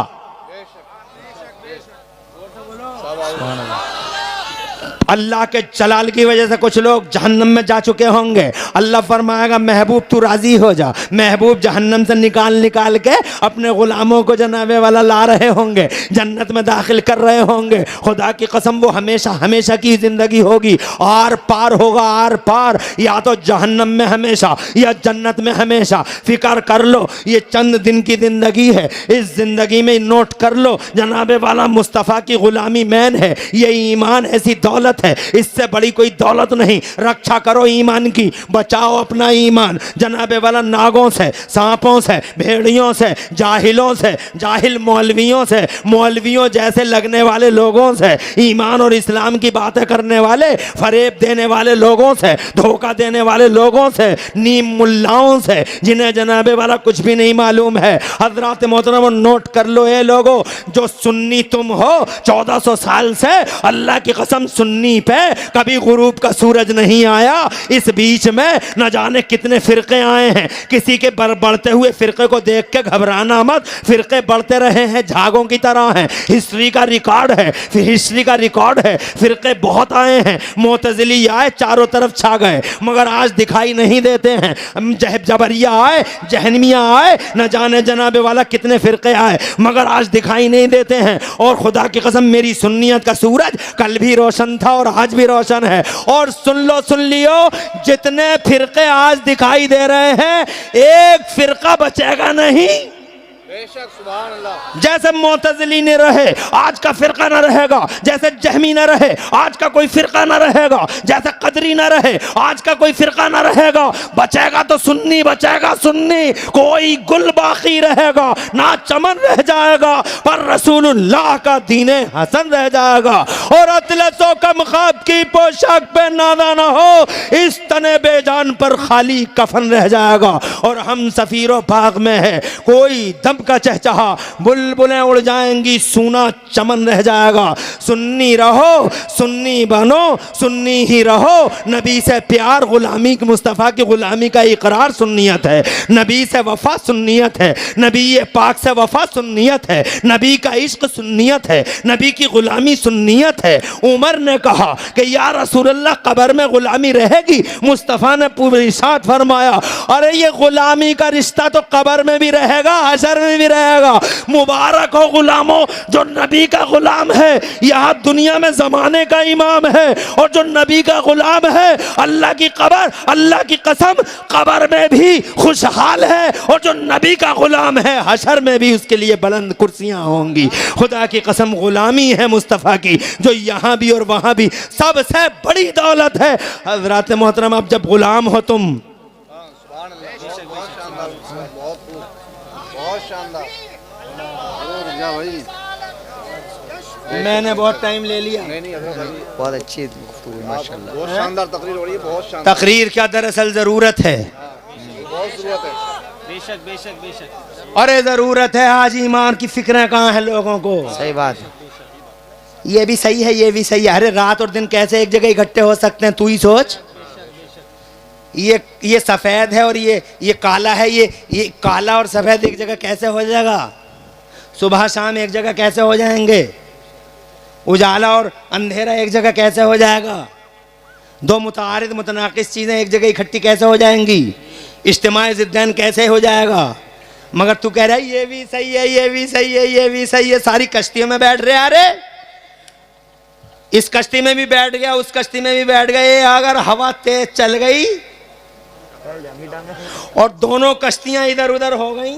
अल्लाह के जलाल की वजह से कुछ लोग जहन्नम में जा चुके होंगे। अल्लाह फरमाएगा महबूब तू राजी हो जा, महबूब जहन्नम से निकाल के अपने गुलामों को जनाबे वाला ला रहे होंगे, जन्नत में दाखिल कर रहे होंगे। खुदा की कसम वो हमेशा हमेशा की ज़िंदगी होगी, आर पार होगा, आर पार, या तो जहन्नम में हमेशा या जन्नत में हमेशा। फिक्र कर लो, ये चंद दिन की ज़िंदगी है, इस ज़िंदगी में नोट कर लो जनाबे वाला मुस्तफ़ा की ग़ुलामी मैन है। ये ईमान ऐसी दौलत है, इससे बड़ी कोई दौलत नहीं। रक्षा करो ईमान की, बचाओ अपना ईमान जनाबे वाला नागों से, सांपों से, भेड़ियों से, जाहिलों से, जाहिल मौलवियों से, मौलवियों जैसे लगने वाले लोगों से, ईमान और इस्लाम की बातें करने वाले, फरेब देने वाले लोगों से, धोखा देने वाले लोगों से, नीम मुल्लाओं से जिन्हें जनाबे वाला कुछ भी नहीं मालूम है। हजरात मोहतरम नोट कर लो, ये लोगों जो सुन्नी तुम हो 1400 साल से, अल्लाह की कसम सुन्नी पे कभी गुरूब का सूरज नहीं आया। इस बीच में न जाने कितने फिरके आए हैं, किसी के बढ़ते हुए फिरके को देख के घबराना मत, फिरके बढ़ते रहे हैं, झागों की तरह हैं। हिस्ट्री का रिकॉर्ड है, फिर हिस्ट्री का रिकॉर्ड है, फिरके बहुत आए हैं। मोतजिली आए चारों तरफ छा गए मगर आज दिखाई नहीं देते हैं। जबरिया आए, जहनमिया आए, न जाने जनाबे वाला कितने फिरके आए मगर आज दिखाई नहीं देते हैं। और खुदा की कसम मेरी सुन्नियत का सूरज कल भी रोशन था और आज भी रोशन है। और सुन लियो, जितने फिरके आज दिखाई दे रहे हैं एक फिरका बचेगा नहीं। बेशक सुभान अल्लाह। जैसे मोतजिली ने रहे आज का फिरका न रहेगा, जैसे जहमी न रहे आज का कोई फिरका न रहेगा, जैसे कदरी न रहे आज का कोई फिरका न रहेगा। बचेगा तो सुन्नी बचेगा, सुन्नी, कोई गुल बाकी रहेगा ना, चमन रह जाएगा पर रसूलुल्लाह का दीने हसन रह जाएगा। और अतलसो कम ख्वाब की पोशाक पे नादा न हो, इस तने बेजान पर खाली कफन रह जाएगा। और हम सफीरों बाग में है, कोई दम का चहचहा, बुलबुलें उड़ जाएंगी, सूना चमन रह जाएगा। सुन्नी रहो, सुन्नी बनो, सुन्नी ही रहो। नबी से प्यार गुलामी, मुस्तफ़ा की गुलामी का इकरार सुन्नियत है, नबी से वफा सुन्नियत है, नबी पाक से वफा सुन्नियत है, नबी का इश्क सुन्नियत है, नबी की गुलामी सुन्नियत है। उमर ने कहा कि या रसूलल्लाह कब्र में गुलामी रहेगी? मुस्तफ़ा ने पूरी इरशाद फरमाया अरे ये गुलामी का रिश्ता तो कब्र में भी रहेगा, हशर में भी रहेगा। मुबारक हो गुलामों जो नबी का गुलाम है, यहाँ दुनिया में जमाने का इमाम है। और जो नबी का गुलाम है अल्लाह की कब्र, अल्लाह की कसम कब्र में भी खुशहाल है। और जो नबी का गुलाम है हशर में भी उसके लिए बुलंद कुर्सियां होंगी। खुदा की कसम गुलामी है मुस्तफ़ा की जो यहाँ भी और वहाँ भी सबसे बड़ी दौलत है। हज़रात मोहतरम अब जब गुलाम हो तुम, बहुत शानदार भाई। मैंने बहुत टाइम ले लिया। नहीं नहीं हजरत अभी बहुत अच्छी गुफ्तगू हुई माशाल्लाह। बहुत शानदार तकरीर हो रही है, बहुत शानदार। तकरीर क्या दरअसल ज़रूरत है। बहुत जरूरत है। बेशक बेशक बेशक। अरे ज़रूरत है, आज ईमान की फिक्रें कहाँ हैं लोगों को। सही बात है। ये भी सही है, ये भी सही है। अरे रात और दिन कैसे एक जगह इकट्ठे हो सकते हैं, तू ही सोच। ये सफ़ेद है और ये काला है, ये काला और सफ़ेद एक जगह कैसे हो जाएगा। सुबह शाम एक जगह कैसे हो जाएंगे। उजाला और अंधेरा एक जगह कैसे हो जाएगा। दो मुतारिद मुतनाकिस चीज़ें एक जगह इकट्ठी कैसे हो जाएंगी। इज्तिमाई ज़िद्दैन कैसे हो जाएगा। मगर तू कह रहा है ये भी सही है, ये भी सही है, ये भी सही है। सारी कश्तियों में बैठ रहे। अरे इस कश्ती में भी बैठ गया, उस कश्ती में भी बैठ गए। अगर हवा तेज चल गई और दोनों कश्तियां इधर उधर हो गई,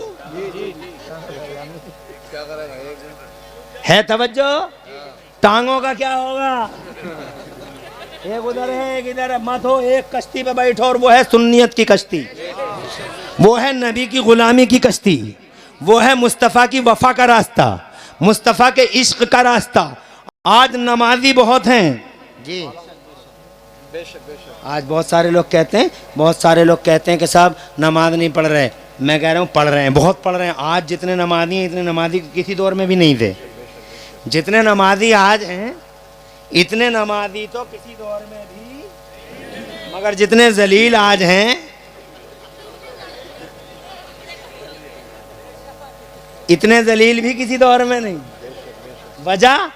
है तवज्जो, टांगों का क्या होगा। एक उधर है एक इधर है, मत हो। एक कश्ती पे बैठो और वो है सुन्नियत की कश्ती, वो है नबी की गुलामी की कश्ती, वो है मुस्तफ़ा की वफा का रास्ता, मुस्तफ़ा के इश्क का रास्ता। आज नमाजी बहुत हैं जी। आज बहुत सारे लोग कहते हैं कि साहब नमाज नहीं पढ़ रहे। मैं कह रहा हूँ पढ़ रहे हैं, बहुत पढ़ रहे हैं। आज जितने नमाजी हैं इतने नमाजी किसी दौर में भी नहीं थे। जितने नमाजी आज हैं इतने नमाजी तो किसी दौर में भी, मगर जितने जलील आज हैं इतने जलील भी किसी दौर में नहीं। वजह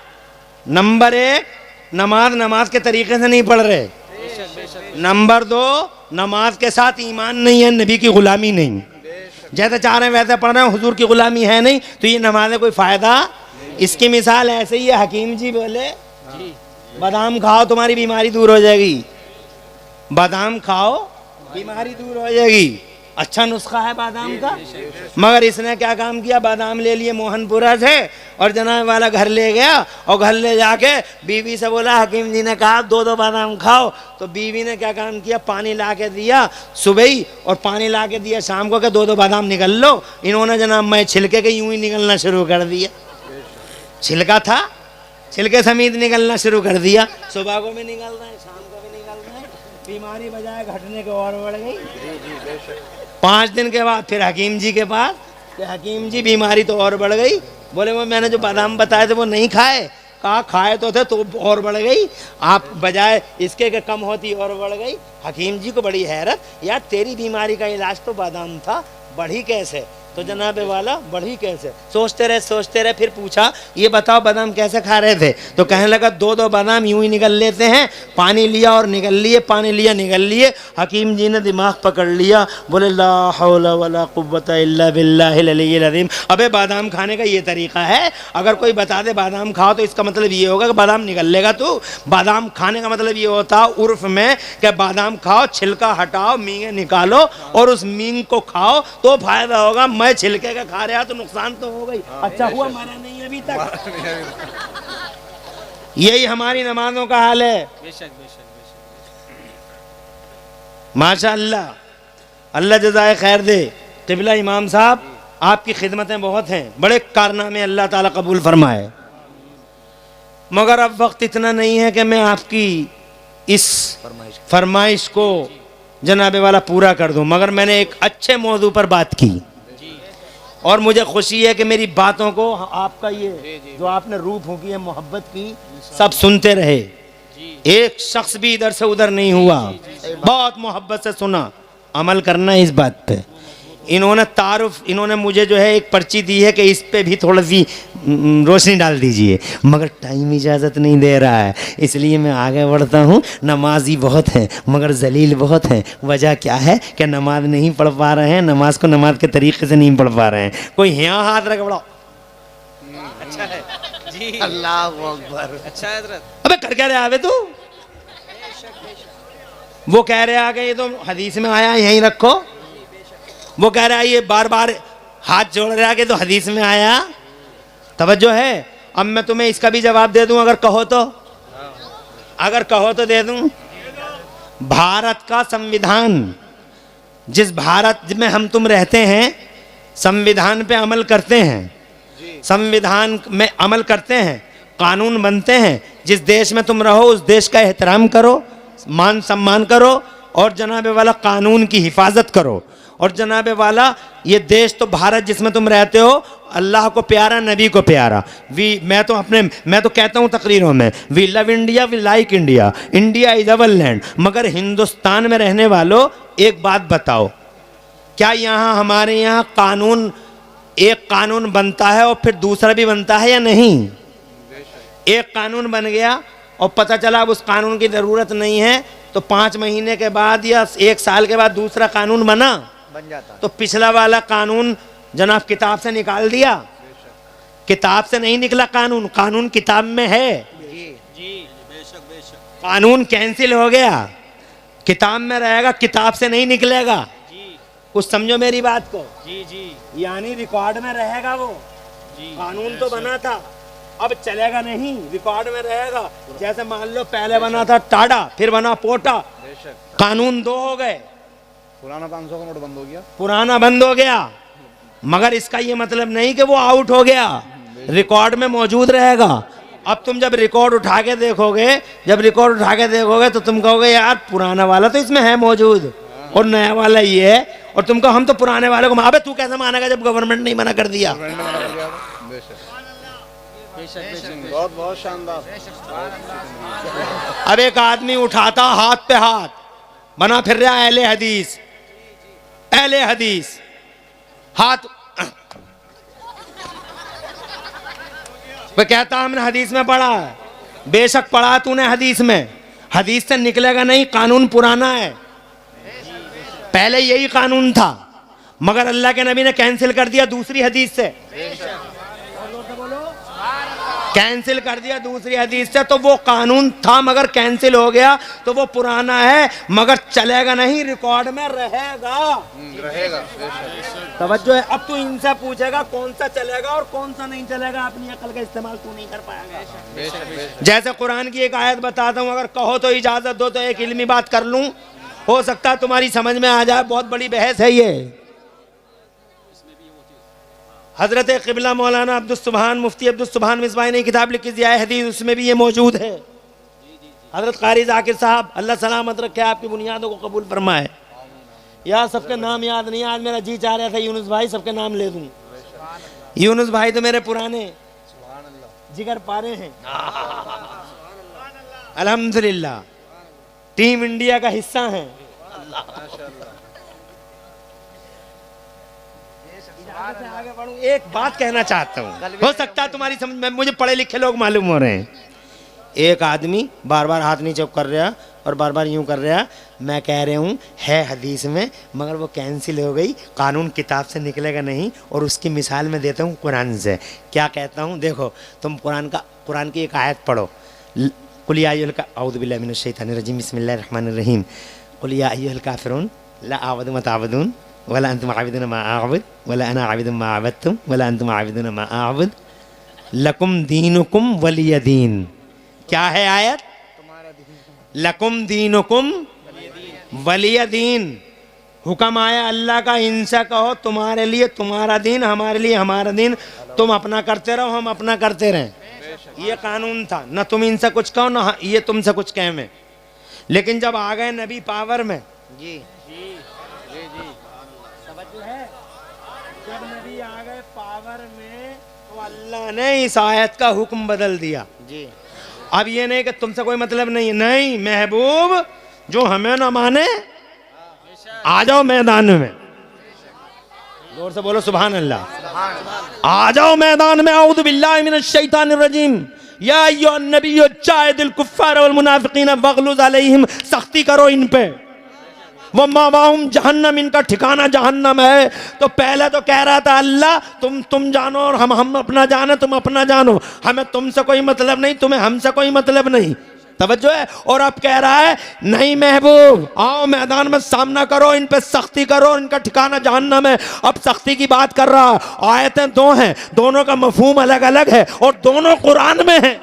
नंबर 1, नमाज के तरीके से नहीं पढ़ रहे। नंबर 2, नमाज के साथ ईमान नहीं है, नबी की गुलामी नहीं। जैसे चाह रहे हैं वैसे पढ़ रहे हैं, हुजूर की गुलामी है नहीं, तो ये नमाज में कोई फ़ायदा। इसकी मिसाल ऐसे ही है, हकीम जी बोले बादाम खाओ तुम्हारी बीमारी दूर हो जाएगी। बादाम खाओ बीमारी दूर हो जाएगी। अच्छा नुस्खा है बादाम का। मगर इसने क्या काम किया, बादाम ले लिए मोहनपुरा से और जनाब वाला घर ले गया और घर ले जाके बीवी से बोला हकीम जी ने कहा 2-2 बादाम खाओ। तो बीवी ने क्या काम किया, पानी ला के दिया सुबह ही और पानी ला के दिया शाम को, के 2-2 बादाम निकल लो। इन्होंने जनाब मैं छिलके के यूं ही निकलना शुरू कर दिया। छिलका था, छिलके समेत निकलना शुरू कर दिया। सुबह को भी निकल रहे हैं, शाम को भी निकल रहे हैं। बीमारी बजाय घटने के और बढ़ गई। 5 दिन के बाद फिर हकीम जी के पास, कि हकीम जी बीमारी तो और बढ़ गई। बोले वो मैंने जो बादाम बताए थे वो नहीं खाए। कहा खाए तो थे तो और बढ़ गई, आप बजाय इसके के कम होती और बढ़ गई। हकीम जी को बड़ी हैरत, यार तेरी बीमारी का इलाज तो बादाम था, बढ़ी कैसे। तो जनाबे वाला बढ़ी कैसे, सोचते रहे। फिर पूछा ये बताओ बादाम कैसे खा रहे थे। तो कहने लगा 2-2 बादाम यूं ही निकल लेते हैं, पानी लिया और निकल लिए, पानी लिया निकल लिए। हकीम जी ने दिमाग पकड़ लिया, बोले ला हौला वला कुव्वता इल्ला बिल्लाहिल अलिय्यिल अज़ीम। अबे बादाम खाने का ये तरीका है। अगर कोई बता दे बादाम खाओ तो इसका मतलब ये होगा कि बादाम निकल लेगा। तू बादाम खाने का मतलब ये होता उर्फ में कि बादाम खाओ, छिलका हटाओ, मींगे निकालो और उस मींग को खाओ तो फायदा होगा। मैं छिलके का खा रहा तो नुकसान तो हो गई। अच्छा हुआ मरा नहीं अभी तक। यही हमारी नमाजों का हाल है। बेशक बेशक माशाअल्लाह, अल्लाह जज़ाए खैर दे। क़िबला इमाम साहब आपकी खिदमतें बहुत हैं, बड़े कारनामे अल्लाह ताला कबूल फरमाए। मगर अब वक्त इतना नहीं है कि मैं आपकी इस फरमाइश को जनाबे वाला पूरा कर दूं। मगर मैंने एक अच्छे मौजू पर बात की और मुझे खुशी है कि मेरी बातों को आपका ये जो आपने रूह फूंकी है मोहब्बत की, सब सुनते रहे। एक शख्स भी इधर से उधर नहीं हुआ, बहुत मोहब्बत से सुना। अमल करना है इस बात पे। इन्होंने मुझे जो है एक पर्ची दी है कि इस पे भी थोड़ी सी रोशनी डाल दीजिए, मगर टाइम इजाज़त नहीं दे रहा है, इसलिए मैं आगे बढ़ता हूँ। नमाजी बहुत हैं मगर जलील बहुत हैं। वजह क्या है कि नमाज नहीं पढ़ पा रहे हैं, नमाज को नमाज के तरीके से नहीं पढ़ पा रहे हैं। कोई यहाँ हाथ रख बड़ा अच्छा है जी। अल्लाह अकबर। अच्छा है हजरत। अबे कर क्या रहे आवे तू। वो कह रहे आगे ये तो हदीस में आया, यहीं रखो। वो कह रहा है ये बार बार हाथ जोड़ रहा कि तो हदीस में आया। तवज्जो है। अब मैं तुम्हें इसका भी जवाब दे दूं, अगर कहो तो दे दूं। भारत का संविधान, जिस भारत में हम तुम रहते हैं, संविधान पे अमल करते हैं, संविधान में अमल करते हैं। कानून बनते हैं। जिस देश में तुम रहो उस देश का एहतराम करो, मान सम्मान करो और जनाबे वाला कानून की हिफाजत करो। और जनाबे वाला ये देश तो भारत जिसमें तुम रहते हो अल्लाह को प्यारा, नबी को प्यारा। मैं तो कहता हूँ तकरीरों में, we love India, we like India, India is our land. मगर हिंदुस्तान में रहने वालों एक बात बताओ, क्या यहाँ हमारे यहाँ कानून, एक कानून बनता है और फिर दूसरा भी बनता है या नहीं? एक कानून बन गया और पता चला अब उस कानून की ज़रूरत नहीं है तो 5 महीने के बाद या 1 साल के बाद दूसरा कानून बन जाता, तो पिछला वाला कानून जनाब किताब से निकाल दिया। किताब से नहीं निकला कानून, कानून किताब में है। कानून कैंसिल हो गया, किताब में रहेगा, किताब से नहीं निकलेगा। कुछ समझो मेरी बात को। यानी रिकॉर्ड में रहेगा वो। कानून तो बना था, अब चलेगा नहीं, रिकॉर्ड में रहेगा। जैसे मान लो पहले बना था टाडा, फिर बना पोटा, कानून 2 हो गए। पुराना 500 का नोट बंद हो गया, पुराना बंद हो गया, मगर इसका ये मतलब नहीं कि वो आउट हो गया, रिकॉर्ड में मौजूद रहेगा। अब तुम जब रिकॉर्ड उठा के देखोगे तो तुम कहोगे यार पुराना वाला तो इसमें है मौजूद और नया वाला ये है, और तुम कहो हम तो पुराने वाले को अबे तू कैसे मानेगा जब गवर्नमेंट नहीं मना कर दिया। बहुत बहुत शानदार। अब एक आदमी उठाता हाथ पे हाथ, बना फिर रहा अहले हदीस, अहले हदीस, हाथ वो कहता हमने हदीस में पढ़ा है। बेशक पढ़ा तूने हदीस में, हदीस से निकलेगा नहीं, कानून पुराना है। पहले यही कानून था मगर अल्लाह के नबी ने कैंसिल कर दिया दूसरी हदीस से, कैंसिल कर दिया दूसरी हदीस से। तो वो कानून था मगर कैंसिल हो गया, तो वो पुराना है मगर चलेगा नहीं, रिकॉर्ड में रहेगा। तवज्जो है। अब तू इनसे पूछेगा कौन सा चलेगा और कौन सा नहीं चलेगा, अपनी अकल का इस्तेमाल तू नहीं कर पाएगा। जैसे कुरान की एक आयत बताता हूँ, अगर कहो तो इजाजत दो तो एक इल्मी बात कर लूं, हो सकता है तुम्हारी समझ में आ जाए। बहुत बड़ी बहस है ये। हजरत क़िबला मौलाना अब्दुल सुभान, मुफ्ती अब्दुल सुभान मिसबाही ने किताब लिखी ज़िया हदीस, उसमें भी ये मौजूद है। हजरत क़ारी ज़ाकिर साहब अल्लाह सलामत रखे, आपकी बुनियादों को कबूल फरमाए। यार सबके नाम याद नहीं, आज मेरा जी चाह रहा था यूनुस भाई सबके नाम ले दूं। यूनुस भाई तो मेरे पुराने जिगर पारे हैं, अल्हम्दुलिल्लाह टीम इंडिया का हिस्सा हैं। आगे बढ़ूं, एक बात कहना चाहता हूँ, हो सकता है तुम्हारी समझ में, मुझे पढ़े लिखे लोग मालूम हो रहे हैं। एक आदमी बार बार हाथ नीचे कर रहा और बार बार यूं कर रहा, मैं कह रहा हूँ है हदीस में मगर वो कैंसिल हो गई, कानून किताब से निकलेगा नहीं। और उसकी मिसाल मैं देता हूँ कुरान से। क्या कहता हूँ देखो, तुम कुरान की एक आयत पढ़ो, कुल या अय्युहल अऊज़ु बिल्लाहि मिनश शैतानिर रजीम बिस्मिल्लाहिर रहमानिर रहीम कुल या अय्युहल काफ़िरून ला अअबुदु मा तअबुदून वला अंतुम आबिदून मा अअबुद वला अना आबिदुम मा अबदतुम वला अंतुम आबिदून मा अअबुद लकुम दीनुकुम वलिय दीन। क्या है आयत? लकुम दीनुकुम वलिय दीन। हुक्म आया अल्लाह का, इनसे कहो तुम्हारे लिए तुम्हारा दीन, हमारे लिए हमारा दीन। तुम अपना करते रहो, हम अपना करते रहें। ये कानून था, न तुम इनसे कुछ कहो न ये तुमसे कुछ कहे में। लेकिन जब आ गए नबी पावर में, जी जब नबी आ गए पावर में तो अल्लाह ने इस आयत का हुक्म बदल दिया। जी अब ये नहीं कि तुमसे कोई मतलब नहीं, नहीं महबूब जो हमें ना माने आ जाओ मैदान में, जोर से बोलो सुभान अल्लाह। आ जाओ मैदान में, औज़ु बिल्लाहि मिनश शैतानिर रजीम या अय्युहन नबिय्यु जाहिदिल कुफ्फार वल मुनाफिकीन वग़लुज़ अलैहिम। सख्ती करो इन पे, वो मावाहुम जहन्नम, इनका ठिकाना जहन्नम है। तो पहले तो कह रहा था अल्लाह तुम जानो और हम अपना जाने, तुम अपना जानो, हमें तुमसे कोई मतलब नहीं, तुम्हें हमसे कोई मतलब नहीं। तवज्जो है। और अब कह रहा है नहीं महबूब आओ मैदान में सामना करो, इन पे सख्ती करो, इनका ठिकाना जहन्नम है। अब सख्ती की बात कर रहा। आयतें 2 हैं, दोनों का मफहूम अलग अलग है और दोनों कुरान में है।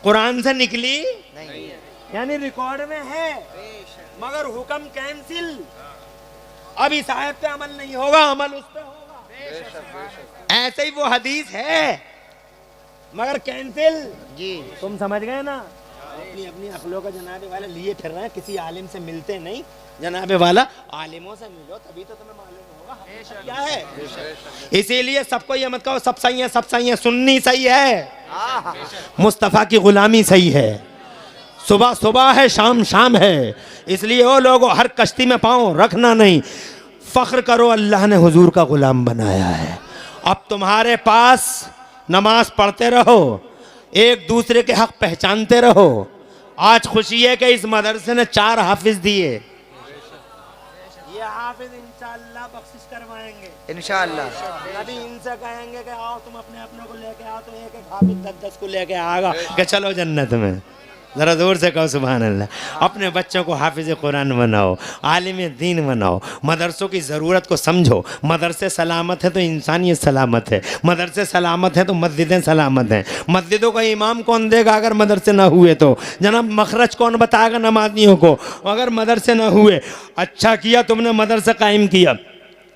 कुरान से निकली नहीं, यानी रिकॉर्ड में है मगर हुक्म कैंसिल। अब इस आयत पे अमल नहीं होगा, अमल उस पे होगा। ऐसे ही वो हदीस है मगर कैंसिल। जी तुम समझ गए ना, अपनी अपनी अकलों का जनाबे वाला लिए फिर रहे हैं, किसी आलिम से मिलते नहीं। जनाबे वाला आलिमों से मिलो तभी तो तुम्हें मालूम होगा हकीकत क्या है। इसीलिए सबको ये मत कहो सब सही है सब सही है, सुन्नी सही है, मुस्तफ़ा की गुलामी सही है, सुबह सुबह है शाम शाम है। इसलिए वो लोगों हर कश्ती में पाँव रखना नहीं, फ़ख्र करो अल्लाह ने हुजूर का गुलाम बनाया है। अब तुम्हारे पास नमाज पढ़ते रहो, एक दूसरे के हक पहचानते रहो। आज खुशी है कि इस मदरसे ने 4 हाफिज दिए, ये हाफिज इंशाअल्लाह बख्शिश करवाएंगे इंशाअल्लाह। अभी इनसे कहेंगे कि आओ तुम अपने अपनों को लेके आओ, तो एक एक हाफिज 10-10 को लेके आएगा कि चलो जन्नत में। ज़रा जोर से कहो सुभान अल्लाह। अपने बच्चों को हाफिज कुरान बनाओ, आलिम दीन बनाओ, मदरसों की ज़रूरत को समझो। मदरसे सलामत है तो इंसानियत सलामत है, मदरसे सलामत है तो मस्जिदें सलामत हैं। मस्जिदों का इमाम कौन देगा अगर मदरसे ना हुए तो? जनाब मखरज कौन बताएगा नमाजियों को अगर मदरसे ना हुए? अच्छा किया तुमने मदरसा कायम किया,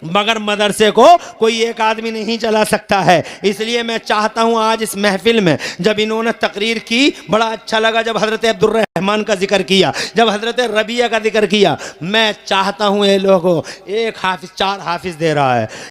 मगर मदरसे को कोई एक आदमी नहीं चला सकता है। इसलिए मैं चाहता हूँ आज इस महफिल में जब इन्होंने तकरीर की बड़ा अच्छा लगा, जब हज़रत अब्दुर्रहमान का जिक्र किया, जब हज़रत रबिया का जिक्र किया। मैं चाहता हूँ ये लोगों एक हाफिज 4 हाफिज दे रहा है,